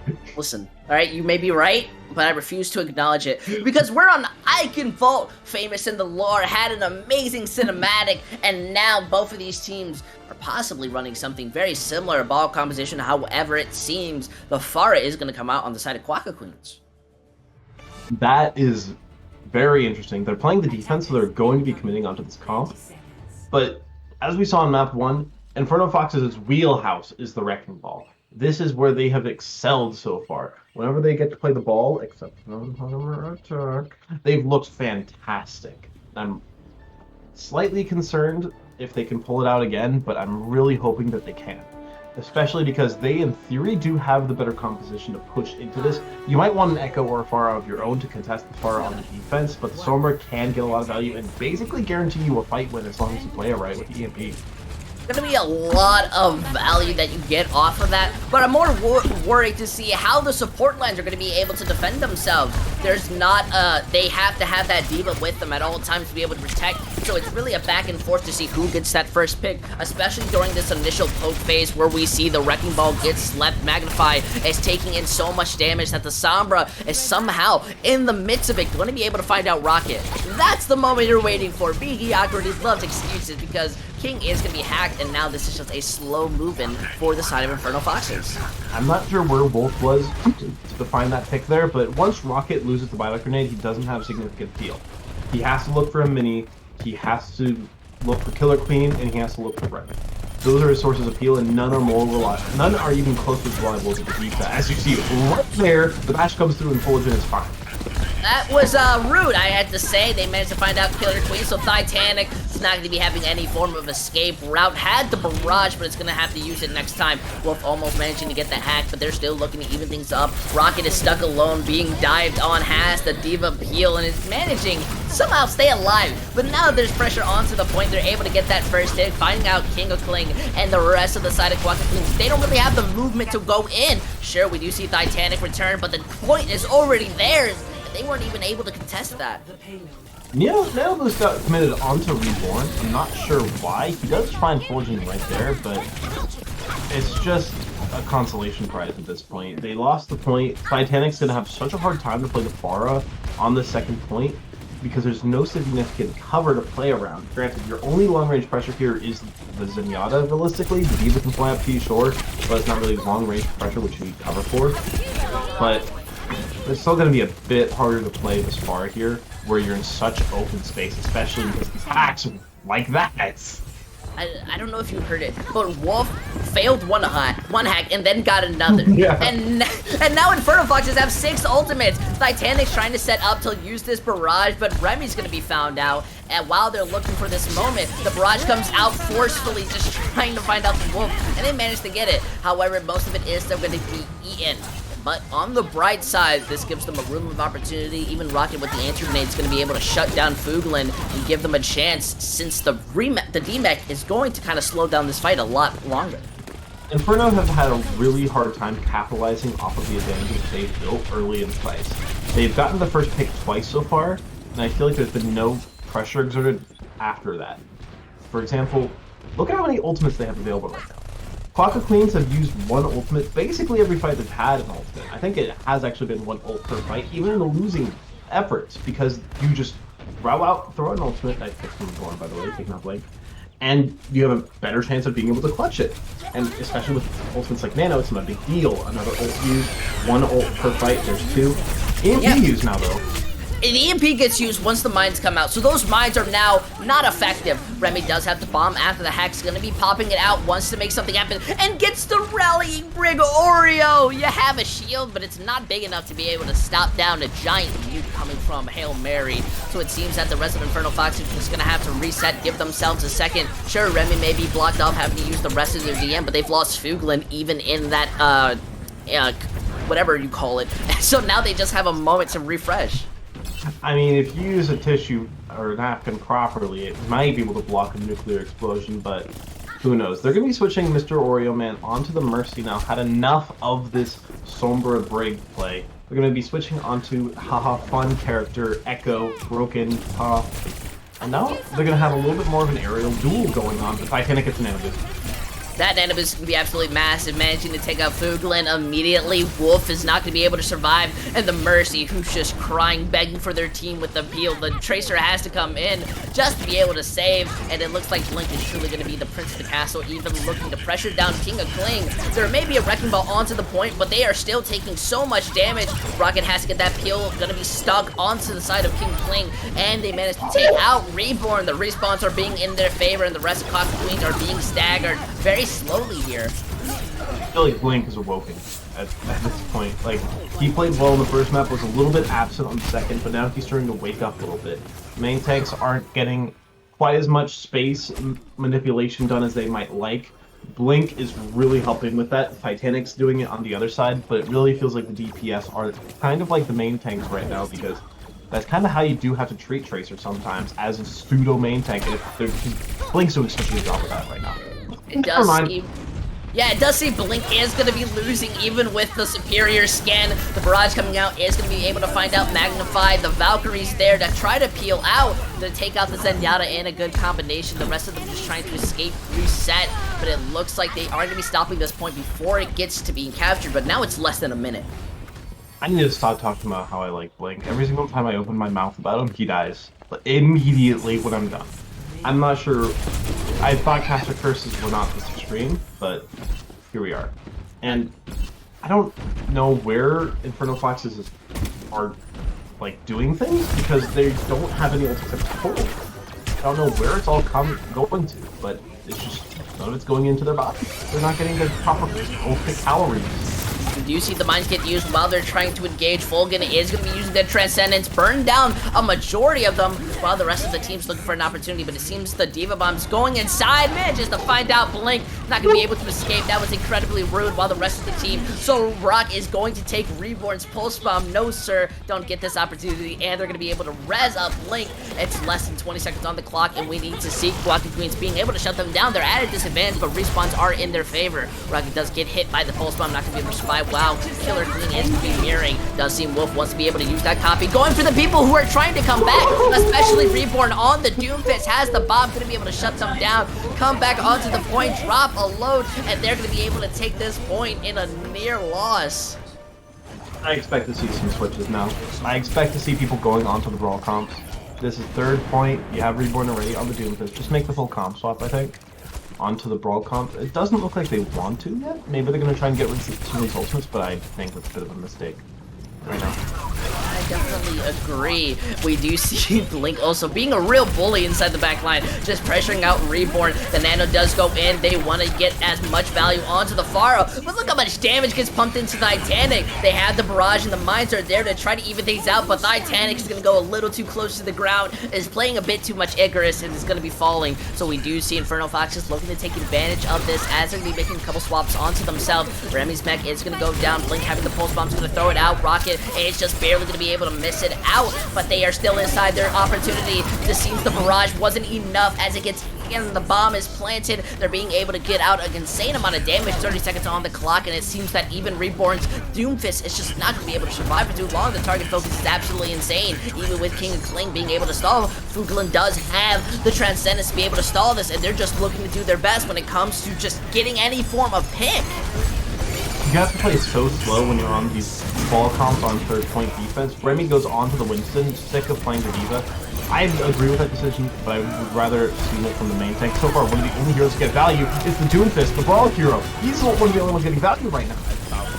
Alright, you may be right, but I refuse to acknowledge it. Because we're on Eichenwald, famous in the lore, had an amazing cinematic, and now both of these teams are possibly running something very similar, ball composition. However, it seems the Pharah is going to come out on the side of Quokka Queens. That is very interesting. They're playing the defense, so they're going to be committing onto this comp. But as we saw in map 1, Inferno Fox's wheelhouse is the Wrecking Ball. This is where they have excelled so far. Whenever they get to play the ball, except on attack, they've looked fantastic. I'm slightly concerned if they can pull it out again, but I'm really hoping that they can. Especially because they, in theory, do have the better composition to push into this. You might want an Echo or a Pharah of your own to contest the Pharah on the defense, but the Sombra can get a lot of value and basically guarantee you a fight win as long as you play it right with the EMP. Gonna be a lot of value that you get off of that, but I'm more worried to see how the support lines are gonna be able to defend themselves. There's not they have to have that D.Va with them at all times to be able to protect, so it's really a back and forth to see who gets that first pick, especially during this initial poke phase where we see the Wrecking Ball get slept. Magnify is taking in so much damage that the Sombra is somehow in the midst of it going to be able to find out Rocket. That's the moment you're waiting for. BG Awkward loves excuses because King is going to be hacked, and now this is just a slow move-in for the side of Inferno Foxes. I'm not sure where Wolf was to find that pick there, but once Rocket loses the Biotic Grenade, he doesn't have significant appeal. He has to look for a Mini, he has to look for Killer Queen, and he has to look for Remy. Those are his sources of appeal, and none are even close to reliable to defeat that. As you see right there, the bash comes through and Fulgen is fine. That was rude, I had to say. They managed to find out Killer Queen, so Titanic is not going to be having any form of escape route. Had the barrage, but it's going to have to use it next time. Wolf almost managing to get the hack, but they're still looking to even things up. Rocket is stuck alone, being dived on, has the D.Va peel, and is managing to somehow stay alive. But now there's pressure onto the point. They're able to get that first hit, finding out King of Kling and the rest of the side of Quokka Queens. They don't really have the movement to go in. Sure, we do see Titanic return, but the point is already there. They weren't even able to contest that. Nailboost got committed onto Reborn. I'm not sure why. He does find Fulgen right there, but it's just a consolation prize at this point. They lost the point. Titanic's going to have such a hard time to play the Pharah on the second point because there's no significant cover to play around. Granted, your only long-range pressure here is the Zenyatta, realistically. The D.Va can fly up to you short, but it's not really long-range pressure, which you need cover for. But it's still going to be a bit harder to play this far here, where you're in such open space, especially because these hacks like that. I don't know if you heard it, but Wolf failed one hack and then got another. Yeah. And now Inferno Foxes have 6 ultimates. Titanic's trying to set up to use this barrage, but Remy's gonna be found out. And while they're looking for this moment, the barrage comes out forcefully, just trying to find out the Wolf, and they manage to get it. However, most of it is still gonna be eaten. But on the bright side, this gives them a room of opportunity. Even Rocket with the anti-grenade is going to be able to shut down Fuglin and give them a chance, since the D-Mech is going to kind of slow down this fight a lot longer. Inferno have had a really hard time capitalizing off of the advantages they've built early in the fight. They've gotten the first pick twice so far, and I feel like there's been no pressure exerted after that. For example, look at how many ultimates they have available right now. Quokka Queens have used one ultimate basically every fight they've had an ultimate. I think it has actually been one ult per fight, even in the losing efforts, because you just throw an ultimate that gets from Born, by the way, taking out Blink, and you have a better chance of being able to clutch it. And especially with ultimates like Nano, it's not a big deal. Another ult used, one ult per fight, there's two. EMP used now, though. An EMP gets used once the mines come out, so those mines are now not effective. Remy does have the bomb after the hack's gonna be popping it out, wants to make something happen, and gets the rallying brig Oreo! You have a shield, but it's not big enough to be able to stop down a giant nuke coming from Hail Mary. So it seems that the rest of Inferno Fox is just gonna have to reset, give themselves a second. Sure, Remy may be blocked off having to use the rest of their DM, but they've lost Fuglin even in that, whatever you call it. So now they just have a moment to refresh. I mean, if you use a tissue or a napkin properly, it might be able to block a nuclear explosion, but who knows? They're going to be switching Mr. Oreo Man onto the Mercy now. Had enough of this Sombra Brig play. They're going to be switching onto haha fun character, Echo, Broken, and now they're going to have a little bit more of an aerial duel going on, but Titanic gets an enemy. That Nanobus is going to be absolutely massive, managing to take out Fuglin immediately. Wolf is not going to be able to survive, and the Mercy, who's just crying, begging for their team with the peel. The Tracer has to come in just to be able to save, and it looks like Blink is truly going to be the Prince of the Castle, even looking to pressure down King of Kling. There may be a Wrecking Ball onto the point, but they are still taking so much damage. Rocket has to get that peel, going to be stuck onto the side of King Kling, and they managed to take out Reborn. The respawns are being in their favor, and the rest of Cox Queens are being staggered very slowly here. I feel like Blink is awoken at this point. Like, he played well in the first map, was a little bit absent on the second, but now he's starting to wake up a little bit. Main tanks aren't getting quite as much space manipulation done as they might like. Blink is really helping with that. Titanic's doing it on the other side, but it really feels like the DPS are kind of like the main tanks right now, because that's kind of how you do have to treat Tracer sometimes as a pseudo main tank, and if Blink's doing such a good job of that right now. It does seem, yeah, it does seem Blink is going to be losing even with the superior scan. The barrage coming out is going to be able to find out Magnify. The Valkyrie's there to try to peel out, to take out the Zenyatta in a good combination. The rest of them just trying to escape, reset, but it looks like they are going to be stopping this point before it gets to being captured, but now it's less than a minute. I need to stop talking about how I like Blink. Every single time I open my mouth about him, he dies. Immediately when I'm done. I'm not sure. I thought Caster Curses were not this extreme, but here we are. And I don't know where Inferno Foxes are like doing things, because they don't have any ultimate control. I don't know where it's all going to, but it's just none of it's going into their body. They're not getting the proper ultimate calories. We do see the mines get used while they're trying to engage. Fulgen is going to be using their Transcendence, burn down a majority of them, while the rest of the team's looking for an opportunity, but it seems the Diva Bomb's going inside, man, just to find out Blink not going to be able to escape. That was incredibly rude, while the rest of the team, so Rock is going to take Reborn's Pulse Bomb. No, sir, don't get this opportunity, and they're going to be able to res up Blink. It's less than 20 seconds on the clock, and we need to see Quokka Queens being able to shut them down. They're at a disadvantage, but respawns are in their favor. Rocket does get hit by the Pulse Bomb, not going to be able to survive. Wow, Killer Queen is going to be mirroring. Does seem Wolf wants to be able to use that copy. Going for the people who are trying to come back, especially Reborn on the Doomfist. Has the bomb, going to be able to shut them down. Come back onto the point, drop a load, and they're going to be able to take this point in a near loss. I expect to see some switches now. I expect to see people going onto the Brawl comps. This is third point. You have Reborn already on the Doomfist. Just make the full comp swap, I think, onto the Brawl comp. It doesn't look like they want to yet. Maybe they're going to try and get rid of some of these ultimates, but I think that's a bit of a mistake right now. I definitely agree. We do see Blink also being a real bully inside the back line, just pressuring out Reborn. The Nano does go in. They want to get as much value onto the Pharaoh, but look how much damage gets pumped into Titanic. They have the barrage, and the mines are there to try to even things out, but Titanic is going to go a little too close to the ground, is playing a bit too much Icarus, and is going to be falling. So we do see Inferno Foxes looking to take advantage of this, as they're going to be making a couple swaps onto themselves. Remy's mech is going to go down. Blink having the pulse bomb's going to throw it out. Rocket is just barely going to be able to miss it out, but they are still inside their opportunity. This seems the barrage wasn't enough, as it gets and the bomb is planted. They're being able to get out an insane amount of damage. 30 seconds on the clock, and it seems that even Reborn's Doomfist is just not going to be able to survive for too long. The target focus is absolutely insane. Even with King of Kling being able to stall, Fuglin does have the Transcendence to be able to stall this, and they're just looking to do their best when it comes to just getting any form of pick. You have to play so slow when you're on these ball comps on third point defense. Remy goes onto the Winston, sick of playing the Diva. I agree with that decision, but I would rather see it from the main tank. So far, one of the only heroes to get value is the Doomfist, the Brawl hero. He's one of the only ones getting value right now.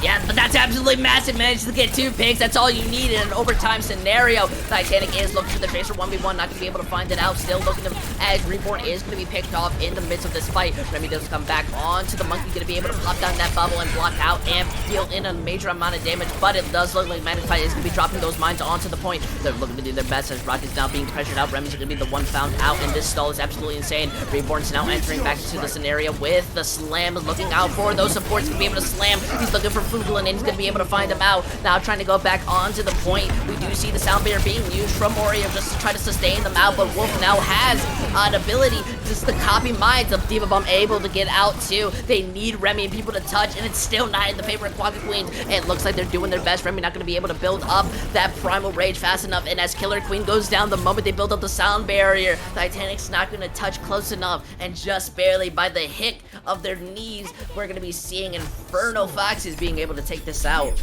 Yeah, but that's absolutely massive. Managed to get 2 picks. That's all you need in an overtime scenario. Titanic is looking for the Tracer 1v1. Not going to be able to find it out. Still looking to, as Reborn is going to be picked off in the midst of this fight. Remy does come back onto the Monkey. Going to be able to pop down that bubble and block out and deal in a major amount of damage. But it does look like Magnify is going to be dropping those mines onto the point. They're looking to do their best as Rocket's now being pressured out. Remy's going to be the one found out. And this stall is absolutely insane. Reborn's now entering back into the scenario with the slam. Looking out for those supports. Going to be able to slam. He's looking for Fugel and he's going to be able to find him out. Now trying to go back onto the point. We do see the sound barrier being used from Oreo just to try to sustain them out, but Wolf now has an ability just to copy mines of Diva Bomb able to get out too. They need Remy and people to touch, and it's still not in the favor of Quokka Queen. It looks like they're doing their best. Remy not going to be able to build up that Primal Rage fast enough, and as Killer Queen goes down, the moment they build up the sound barrier, Titanic's not going to touch close enough, and just barely by the hit of their knees, we're going to be seeing Inferno Foxes being able to take this out.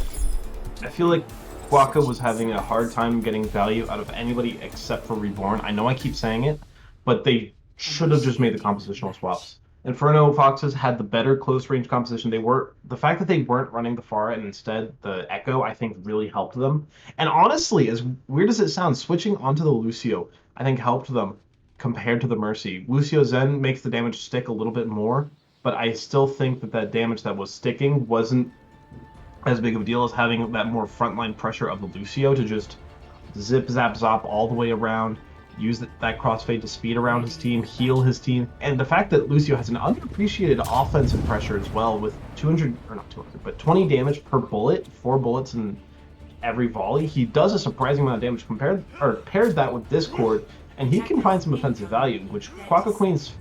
I feel like Quokka was having a hard time getting value out of anybody except for Reborn. I know I keep saying it, but they should have just made the compositional swaps. Inferno Foxes had the better close range composition. The fact that they weren't running the Pharah and instead the Echo, I think really helped them. And honestly, as weird as it sounds, switching onto the Lucio, I think helped them compared to the Mercy. Lucio Zen makes the damage stick a little bit more, but I still think that damage that was sticking wasn't as big of a deal as having that more frontline pressure of the Lucio to just zip, zap, zop all the way around, use that crossfade to speed around his team, heal his team, and the fact that Lucio has an underappreciated offensive pressure as well with 200, or not 200, but 20 damage per bullet, 4 bullets in every volley. He does a surprising amount of damage pairs that with Discord, and he can find some offensive value, which Quokka Queens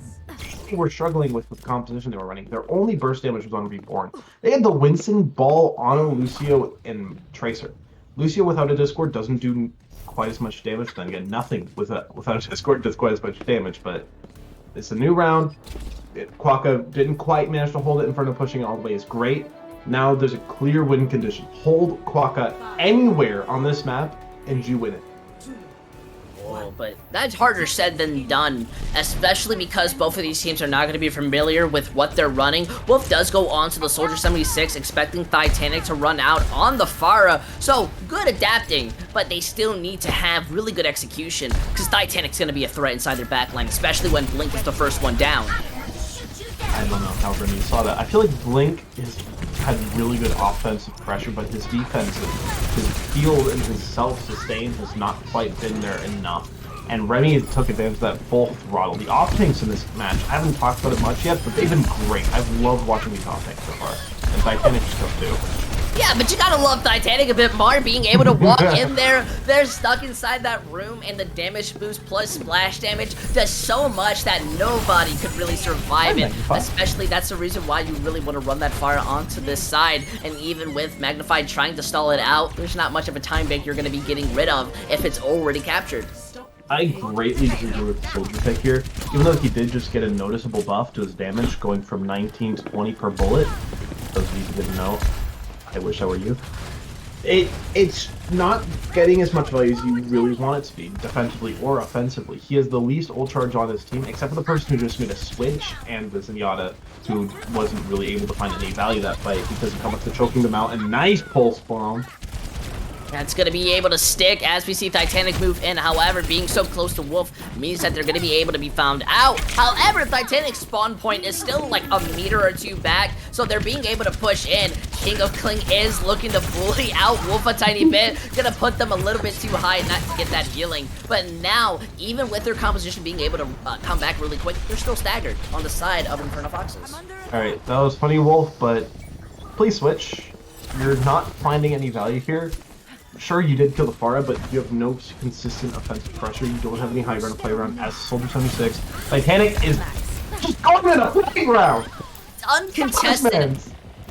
were struggling with the composition they were running. Their only burst damage was on Reborn. They had the Winston ball on a Lucio and Tracer. Lucio without a Discord doesn't do quite as much damage. Then again, nothing without a Discord does quite as much damage, but it's a new round. Quokka didn't quite manage to hold it. Inferno pushing it all the way is great. Now there's a clear win condition. Hold Quokka anywhere on this map and you win it. But that's harder said than done, especially because both of these teams are not going to be familiar with what they're running. Wolf does go on to the Soldier 76, expecting Titanic to run out on the Pharah, so good adapting, but they still need to have really good execution, because Titanic's going to be a threat inside their backline, especially when Blink was the first one down. I don't know how Remy saw that. I feel like Blink has had really good offensive pressure, but his defense, his field and his self-sustain has not quite been there enough. And Remy took advantage of that full throttle. The off-tanks in this match, I haven't talked about it much yet, but they've been great. I've loved watching these off-tanks so far. And Titanic stuff too. Yeah, but you gotta love Titanic a bit more, being able to walk in there. They're stuck inside that room, and the damage boost plus splash damage does so much that nobody could really survive it. Especially, that's the reason why you really want to run that fire onto this side. And even with Magnified trying to stall it out, there's not much of a time bank you're gonna be getting rid of if it's already captured. I greatly disagree with the Soldier pick here. Even though he did just get a noticeable buff to his damage, going from 19 to 20 per bullet. Those of you who didn't know, I wish I were you. It's not getting as much value as you really want it to be, defensively or offensively. He has the least ult charge on his team, except for the person who just made a switch, and the Zenyatta, who wasn't really able to find any value that fight because he come up to choking them out, and nice pulse bomb. That's going to be able to stick as we see Titanic move in. However, being so close to Wolf means that they're going to be able to be found out. However, Titanic's spawn point is still like a meter or two back, so they're being able to push in. King of Kling is looking to bully out Wolf a tiny bit. Going to put them a little bit too high not to get that healing. But now, even with their composition being able to come back really quick, they're still staggered on the side of Inferno Foxes. Alright, that was funny, Wolf, but please switch. You're not finding any value here. Sure, you did kill the Pharah, but you have no consistent offensive pressure. You don't have any high ground to play around as Soldier 76. Titanic is just going in a playground! It's uncontested.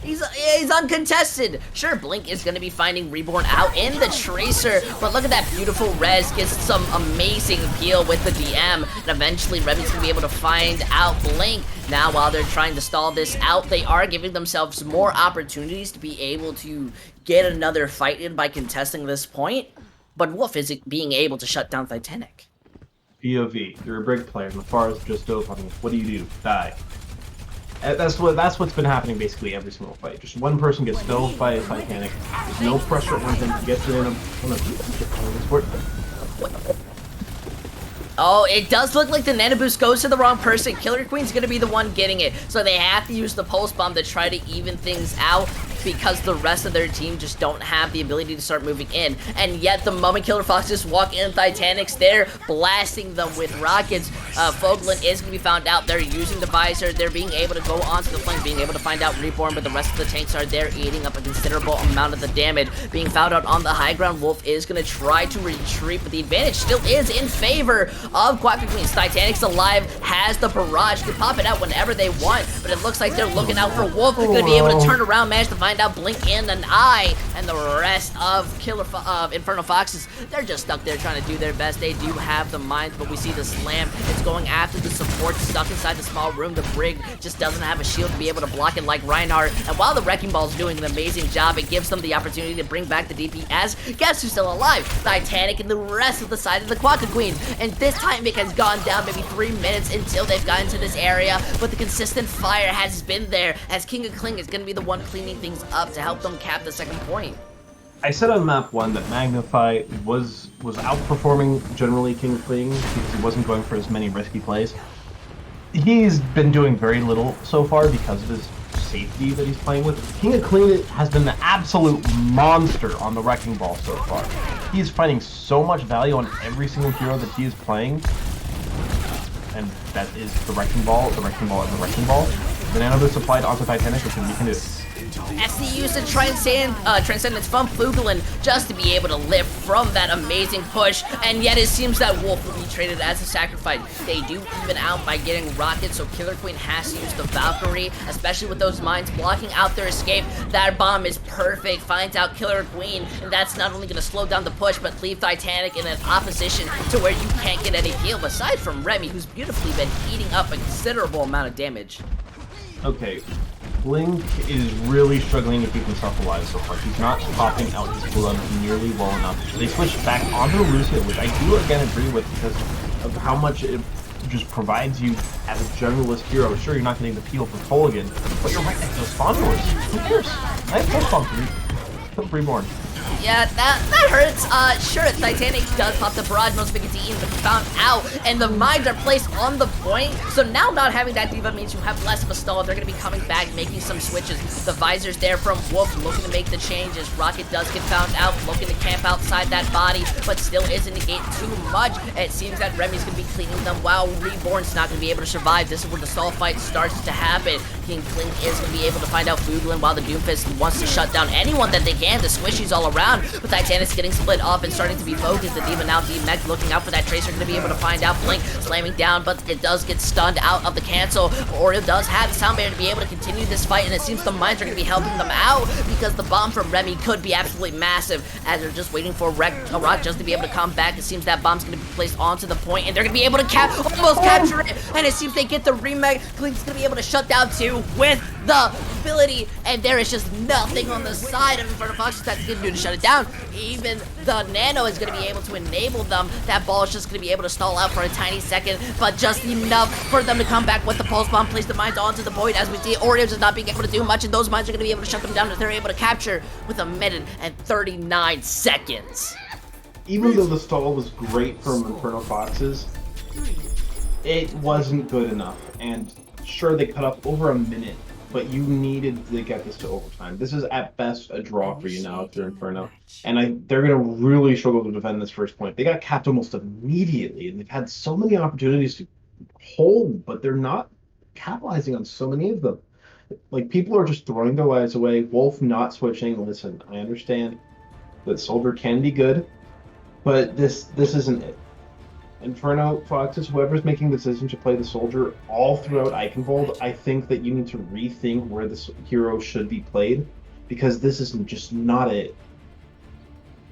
He's uncontested. Sure, Blink is going to be finding Reborn out in the Tracer, but look at that beautiful res. Gets some amazing peel with the DM, and eventually Remy's going to be able to find out Blink. Now, while they're trying to stall this out, they are giving themselves more opportunities to be able to get another fight in by contesting this point, but Wolf is being able to shut down Titanic. POV. You're a brick player, and the bar is just open. What do? Die. That's what's been happening basically every single fight. Just one person gets dove by a Titanic. There's no pressure on him. He gets it in him. Oh, it does look like the Nano Boost goes to the wrong person. Killer Queen's gonna be the one getting it. So they have to use the Pulse Bomb to try to even things out, because the rest of their team just don't have the ability to start moving in. And yet the moment Killer Foxes walk in Titanics, they're blasting them with rockets. Foglin is going to be found out. They're using the visor. They're being able to go onto the flank, being able to find out Reborn, but the rest of the tanks are there eating up a considerable amount of the damage. Being found out on the high ground, Wolf is going to try to retreat, but the advantage still is in favor of Quokka Queens. Titanics alive, has the barrage to pop it out whenever they want, but it looks like they're looking out for Wolf. They're going to be able to turn around, manage to find out Blink and an eye, and the rest of Inferno Foxes, they're just stuck there trying to do their best. They do have the mines, but we see the slam. It's going after the support stuck inside the small room. The Brig just doesn't have a shield to be able to block it like Reinhardt, and while the Wrecking Ball is doing an amazing job, it gives them the opportunity to bring back the DPS. Guess who's still alive? Titanic and the rest of the side of the Quokka Queen, and this time it has gone down maybe 3 minutes until they've gotten to this area, but the consistent fire has been there, as King of Kling is going to be the one cleaning things up to help them cap the second point. I said on map 1 that Magnify was outperforming generally King of Kling because he wasn't going for as many risky plays. He's been doing very little so far because of his safety that he's playing with. King of Kling has been the absolute monster on the Wrecking Ball so far. He's finding so much value on every single hero that he is playing, and that is the Wrecking Ball, the Wrecking Ball, and the Wrecking Ball. The Nano Boost applied onto Titanic, which you can do. SD used to Transcendence from Fuglin just to be able to live from that amazing push, and yet it seems that Wolf will be traded as a sacrifice. They do even out by getting rockets, so Killer Queen has to use the Valkyrie, especially with those mines blocking out their escape. That bomb is perfect, finds out Killer Queen, and that's not only going to slow down the push, but leave Titanic in an opposition to where you can't get any heal, aside from Remy, who's beautifully been eating up a considerable amount of damage. Okay, Blink is really struggling to keep himself alive so far. He's not popping out his cooldown nearly well enough. They switched back onto Lucia, which I do again agree with because of how much it just provides you as a generalist hero. Sure, you're not getting the peel for Tolligan, but you're right next to the spawn doors. Who cares? I have no spawn for you. Kill Reborn. Yeah, that hurts. Sure, Titanic does pop the barrage, most big team, but found out, and the mines are placed on the point, so now not having that diva means you have less of a stall. They're going to be coming back, making some switches. The visor's there from Wolf, looking to make the changes. Rocket does get found out, looking to camp outside that body, but still isn't negating too much. It seems that Remy's going to be cleaning them while Reborn's not going to be able to survive. This is where the stall fight starts to happen. King Kling is going to be able to find out Fuglin while the Doomfist wants to shut down anyone that they can. The squishies all around, but Titanic's getting split up and starting to be focused. The Diva now D-Mech looking out for that Tracer, going to be able to find out Blink slamming down, but it does get stunned out of the cancel. Oreo does have the sound barrier to be able to continue this fight, and it seems the mines are going to be helping them out because the bomb from Remy could be absolutely massive as they're just waiting for a rock just to be able to come back. It seems that bomb's going to be placed onto the point, and they're going to be able to almost capture it, and it seems they get the remake. Klink's going to be able to shut down too with the ability, and there is just nothing on the side of Inferno Foxes that can do to shut it down. Even the Nano is going to be able to enable them. That ball is just going to be able to stall out for a tiny second, but just enough for them to come back with the pulse bomb, place the mines onto the void. As we see, Oreos is not being able to do much, and those mines are going to be able to shut them down if they're able to capture with 1:39 seconds. Even though the stall was great from Inferno Foxes, it wasn't good enough. And sure, they cut up over a minute, but you needed to get this to overtime. This is at best a draw for you now if you're Inferno. And they're going to really struggle to defend this first point. They got capped almost immediately, and they've had so many opportunities to hold, but they're not capitalizing on so many of them. Like, people are just throwing their lives away. Wolf not switching. Listen, I understand that Soldier can be good, but this isn't it. Inferno Foxes, whoever's making the decision to play the Soldier all throughout Eichenwald, I think that you need to rethink where this hero should be played, because this is just not it.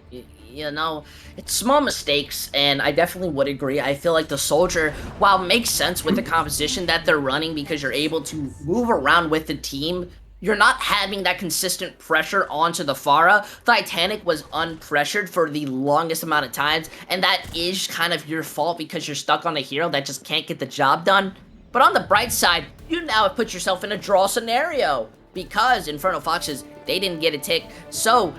You know, it's small mistakes, and I definitely would agree. I feel like the Soldier, while makes sense with the composition that they're running because you're able to move around with the team, you're not having that consistent pressure onto the Farah. Titanic was unpressured for the longest amount of times, and that is kind of your fault because you're stuck on a hero that just can't get the job done. But on the bright side, you now have put yourself in a draw scenario because Inferno Foxes, they didn't get a tick. So,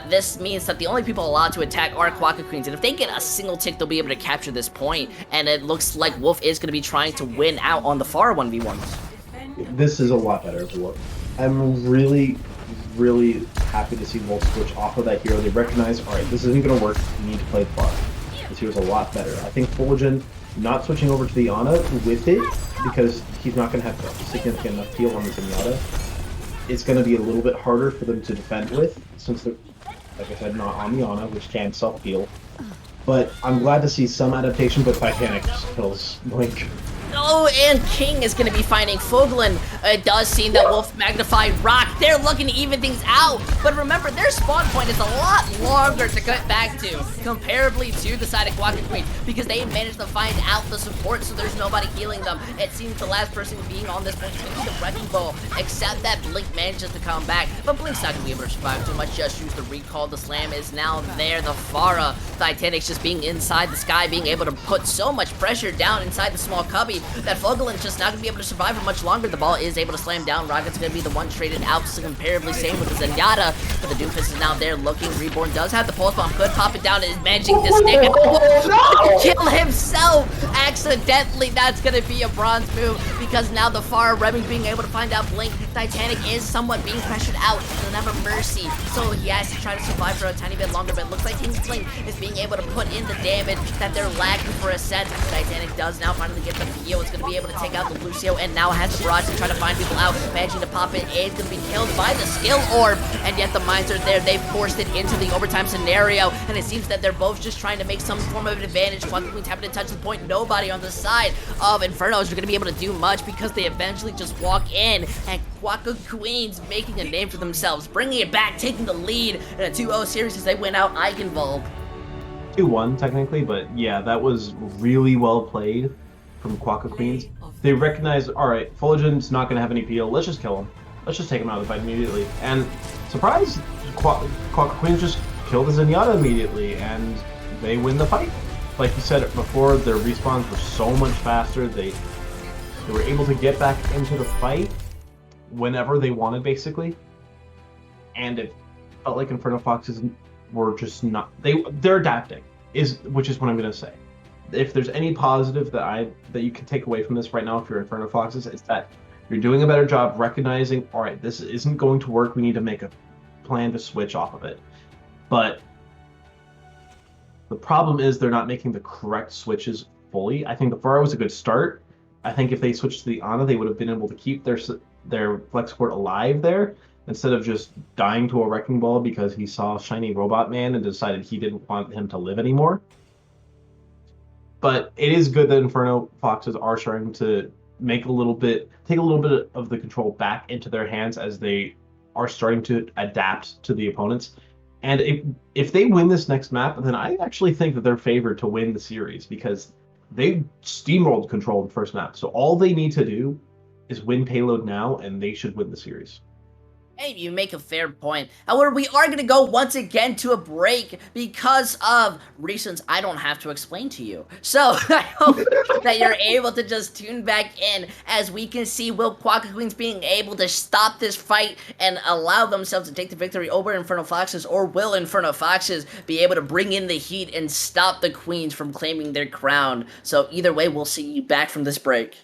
this means that the only people allowed to attack are Quokka Queens, and if they get a single tick, they'll be able to capture this point, and it looks like Wolf is going to be trying to win out on the Farah 1v1s. This is a lot better of a look. I'm really, really happy to see Wolf switch off of that hero. They recognize, all right, this isn't going to work. We need to play far. This hero's a lot better. I think Fulgen not switching over to the Ana with it, because he's not going to have significant enough heal on the Zenyatta, it's going to be a little bit harder for them to defend with, since they're, like I said, not on the Ana, which can self-heal. But I'm glad to see some adaptation, but Titanic just kills Blink. Oh, and King is going to be finding Fuglin. It does seem that Wolf Magnified Rock, they're looking to even things out. But remember, their spawn point is a lot longer to get back to, comparably to the side of Quokka Queen, because they managed to find out the support, so there's nobody healing them. It seems the last person being on this point is going to be the Wrecking Ball, except that Blink manages to come back. But Blink's not going to be able to survive too much. Just use the recall. The slam is now there. The Farah, Titanic's just being inside the sky, being able to put so much pressure down inside the small cubby that Fugelin's just not going to be able to survive for much longer. The ball is able to slam down. Rocket's going to be the one traded out, so comparably same with the Zenyatta, but the Doomfist is now there looking. Reborn does have the pulse bomb, could pop it down and is managing to stick it. Kill himself accidentally. That's going to be a bronze move because now the Far Remy being able to find out Blink. Titanic is somewhat being pressured out. Doesn't have a mercy, so he has to try to survive for a tiny bit longer, but it looks like King's Blink is being able to put in the damage that they're lacking for a set. Titanic does now finally get the PO. It's going to be able to take out the Lucio and now has the barrage to try to find people out. Managing to pop it is going to be killed by the skill orb, and yet the mines are there. They've forced it into the overtime scenario, and it seems that they're both just trying to make some form of advantage. Quokka Queens having to touch the point. Nobody on the side of Infernos are going to be able to do much because they eventually just walk in, and Quokka Queens making a name for themselves, bringing it back, taking the lead in a 2-0 series as they win out Eichenwald. 2-1 technically, but yeah, that was really well played from Quokka Queens. They recognized, all right, Fulgen's not going to have any PO. Let's just kill him. Let's just take him out of the fight immediately. And surprise, Quokka Queens just kill the Zenyatta immediately, and they win the fight. Like you said before, their respawns were so much faster. They were able to get back into the fight whenever they wanted, basically. And it felt like Inferno Foxes were just not. They're adapting, which is what I'm going to say. If there's any positive that you can take away from this right now, if you're Inferno Foxes, it's that you're doing a better job recognizing, all right, this isn't going to work. We need to make a plan to switch off of it. But the problem is they're not making the correct switches fully. I think the Farah was a good start. I think if they switched to the Ana, they would have been able to keep their flex support alive there instead of just dying to a Wrecking Ball because he saw Shiny Robot Man and decided he didn't want him to live anymore. But it is good that Inferno Foxes are starting to take a little bit of the control back into their hands as they are starting to adapt to the opponents. And if they win this next map, then I actually think that they're favored to win the series because they steamrolled Control in the first map. So all they need to do is win payload now, and they should win the series. Hey, you make a fair point. However, we are going to go once again to a break because of reasons I don't have to explain to you. So, I hope that you're able to just tune back in as we can see will Quokka Queens being able to stop this fight and allow themselves to take the victory over Inferno Foxes, or will Inferno Foxes be able to bring in the heat and stop the Queens from claiming their crown? So, either way, we'll see you back from this break.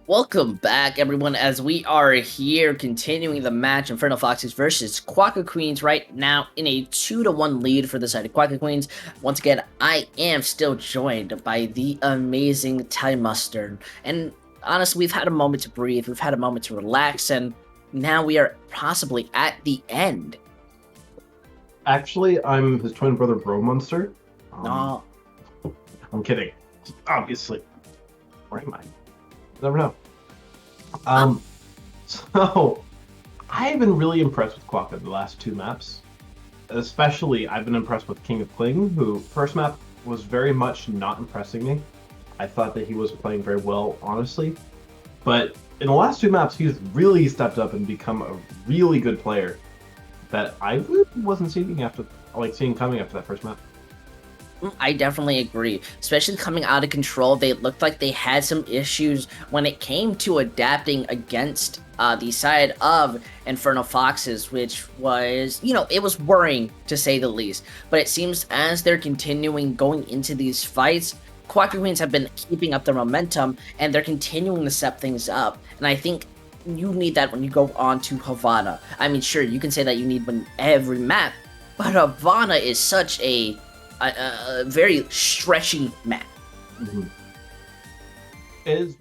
Welcome back, everyone, as we are here continuing the match Inferno Foxes versus Quokka Queens right now in a 2-1 lead for the side of Quokka Queens. Once again, I am still joined by the amazing Ty Mustard. And honestly, we've had a moment to breathe, we've had a moment to relax, and now we are possibly at the end. Actually, I'm his twin brother, Bro Monster. No. I'm kidding. Obviously. Where am I? Never know. So I've been really impressed with Quokka the last two maps. Especially, I've been impressed with King of Kling, who first map was very much not impressing me. I thought that he was playing very well, honestly. But in the last two maps, he's really stepped up and become a really good player that I really wasn't seeing coming after that first map. I definitely agree. Especially coming out of control, they looked like they had some issues when it came to adapting against the side of Inferno Foxes, which was, it was worrying to say the least. But it seems as they're continuing going into these fights, Quokka Queens have been keeping up their momentum and they're continuing to set things up. And I think you need that when you go on to Havana. I mean, sure, you can say that you need one every map, but Havana is such a very stretchy map. Mm-hmm. Is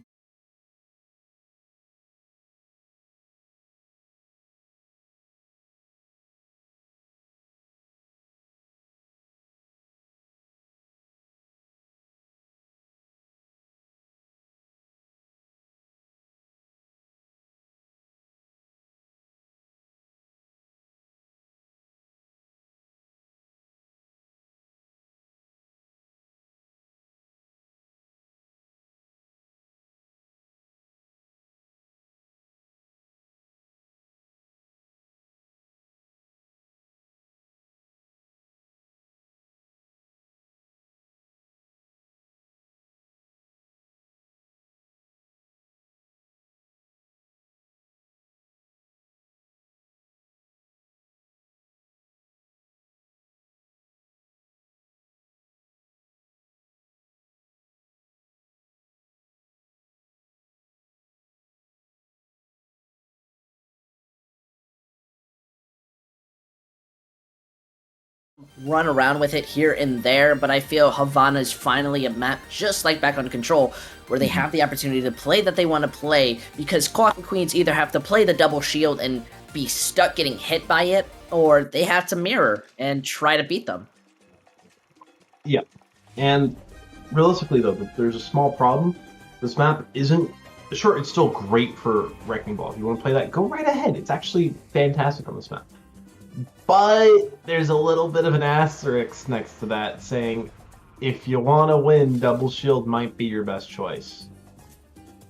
Run around with it here and there, but I feel Havana is finally a map just like back on Control, where they have the opportunity to play that they want to play, because Quokka Queens either have to play the double shield and be stuck getting hit by it, or they have to mirror and try to beat them. Yeah, and realistically though, there's a small problem. This map isn't sure. It's still great for Wrecking Ball. If you want to play that, go right ahead. It's actually fantastic on this map. But there's a little bit of an asterisk next to that saying, if you want to win, double shield might be your best choice.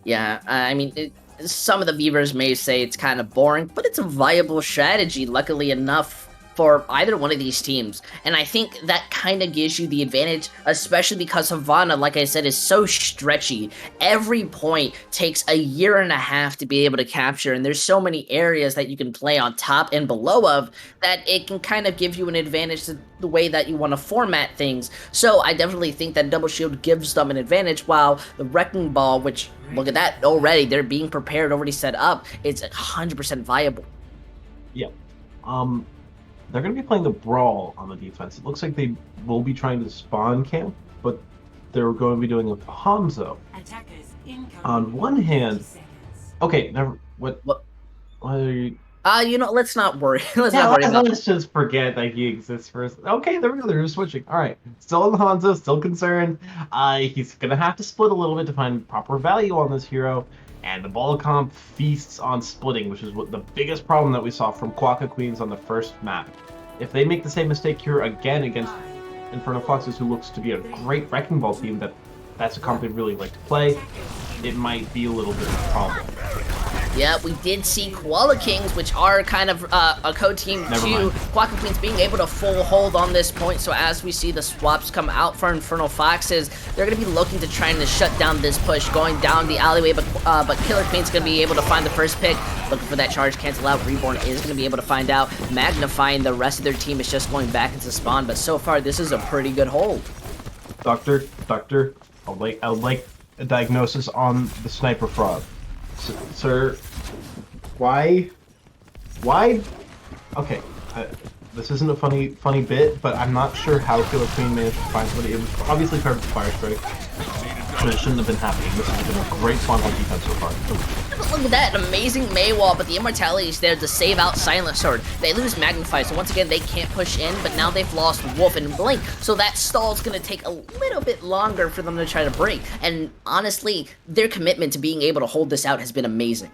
Yeah, I mean, some of the viewers may say it's kind of boring, but it's a viable strategy, luckily enough, for either one of these teams. And I think that kind of gives you the advantage, especially because Havana, like I said, is so stretchy. Every point takes a year and a half to be able to capture, and there's so many areas that you can play on top and below of that it can kind of give you an advantage to the way that you want to format things. So I definitely think that Double Shield gives them an advantage, while the Wrecking Ball, which, look at that, already, they're being prepared, already set up, it's 100% viable. Yeah. They're going to be playing the Brawl on the defense. It looks like they will be trying to spawn camp, but they're going to be doing it with Hanzo. On one hand, okay, never. What are you? Let's not worry. Let's not worry about Let's just forget that he exists first. Okay, there we go. They're switching. All right, still on Hanzo, still concerned. He's gonna have to split a little bit to find proper value on this hero. And the Volcom feasts on splitting, which is what the biggest problem that we saw from Quokka Queens on the first map. If they make the same mistake here again against Inferno Foxes, who looks to be a great Wrecking Ball team, that's a comp they really like to play, it might be a little bit of a problem. Yeah, we did see Koala Kings, which are kind of a co-team to Quokka Queens, being able to full hold on this point. So as we see the swaps come out for Inferno Foxes, they're going to be looking to trying to shut down this push, going down the alleyway, but Killer Queen's going to be able to find the first pick, looking for that charge cancel out. Reborn is going to be able to find out. Magnifying the rest of their team is just going back into spawn, but so far this is a pretty good hold. Doctor, I would like a diagnosis on the Sniper Frog. Sir, why? Okay, this isn't a funny bit, but I'm not sure how Killer Queen managed to find somebody. It was obviously part of the Fire Strike, but it shouldn't have been happening. This has been a great spawn hold defense so far. Look at that amazing Maywall, but the Immortality is there to save out Silent Sword. They lose Magnify, so once again they can't push in, but now they've lost Wolf and Blink, so that stall's gonna take a little bit longer for them to try to break. And honestly, their commitment to being able to hold this out has been amazing.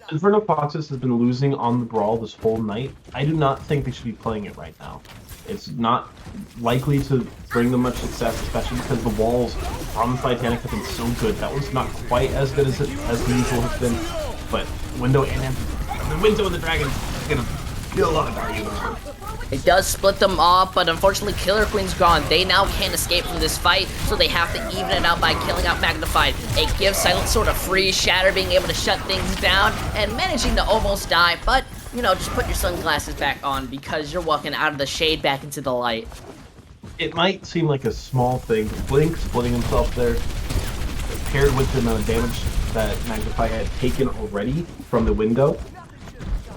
Inferno Foxes has been losing on the brawl this whole night. I do not think they should be playing it right now. It's not likely to bring them much success, especially because the walls from Titanic have been so good. That one's not quite as good as the usual has been, but Window and the Window and the Dragon is gonna feel a lot of value. It does split them off, but unfortunately Killer Queen's gone. They now can't escape from this fight, so they have to even it out by killing out Magnified. It gives Silent Sword a free Shatter, being able to shut things down and managing to almost die, but, you know, just put your sunglasses back on because you're walking out of the shade back into the light. It might seem like a small thing, but Blink splitting himself there, paired with the amount of damage that Magnify had taken already from the window,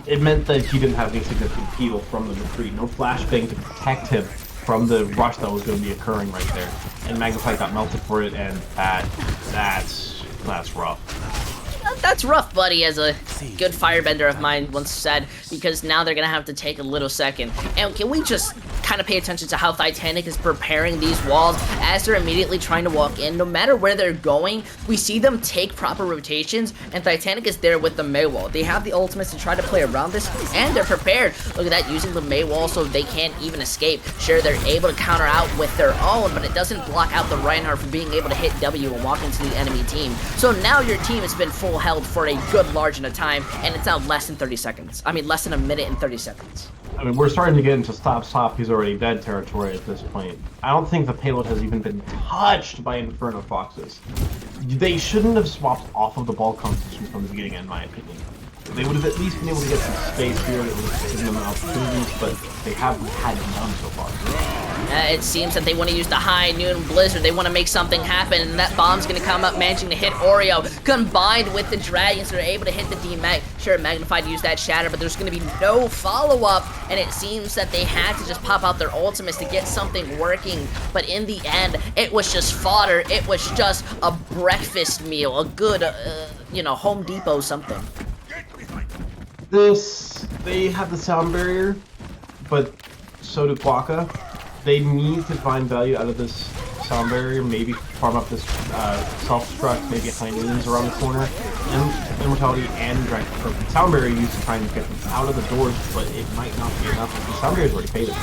it meant that he didn't have any significant heal from the retreat. No flashbang to protect him from the rush that was going to be occurring right there. And Magnify got melted for it, and that's rough. That's rough, buddy, as a good firebender of mine once said, because now they're gonna have to take a little second. And can we just kind of pay attention to how Titanic is preparing these walls as they're immediately trying to walk in? No matter where they're going, we see them take proper rotations, and Titanic is there with the May wall. They have the ultimates to try to play around this, and they're prepared. Look at that, using the May wall so they can't even escape. Sure, they're able to counter out with their own, but it doesn't block out the Reinhardt from being able to hit W and walk into the enemy team. So now your team has been full held for a good large amount of time, and it's now less than 30 seconds. I mean, less than a minute and 30 seconds. I mean, we're starting to get into stop, he's already dead territory at this point. I don't think the payload has even been touched by Inferno Foxes. They shouldn't have swapped off of the ball composition from the beginning, in my opinion. They would have at least been able to get some space here that would have given them opportunities, but they haven't had none so far. It seems that they want to use the high noon blizzard. They want to make something happen, and that bomb's going to come up, managing to hit Oreo. Combined with the dragons, they're able to hit the D-Mag. Sure, Magnified used that shatter, but there's going to be no follow-up, and it seems that they had to just pop out their ultimates to get something working. But in the end, it was just fodder. It was just a breakfast meal, a good, you know, Home Depot something. They have the sound barrier, but so do Quokka. They need to find value out of this sound barrier, maybe farm up this self-destruct, maybe high noons around the corner, and Immortality and Dragon. The sound barrier used to try and get them out of the doors, but it might not be enough. The sound barrier's already faded.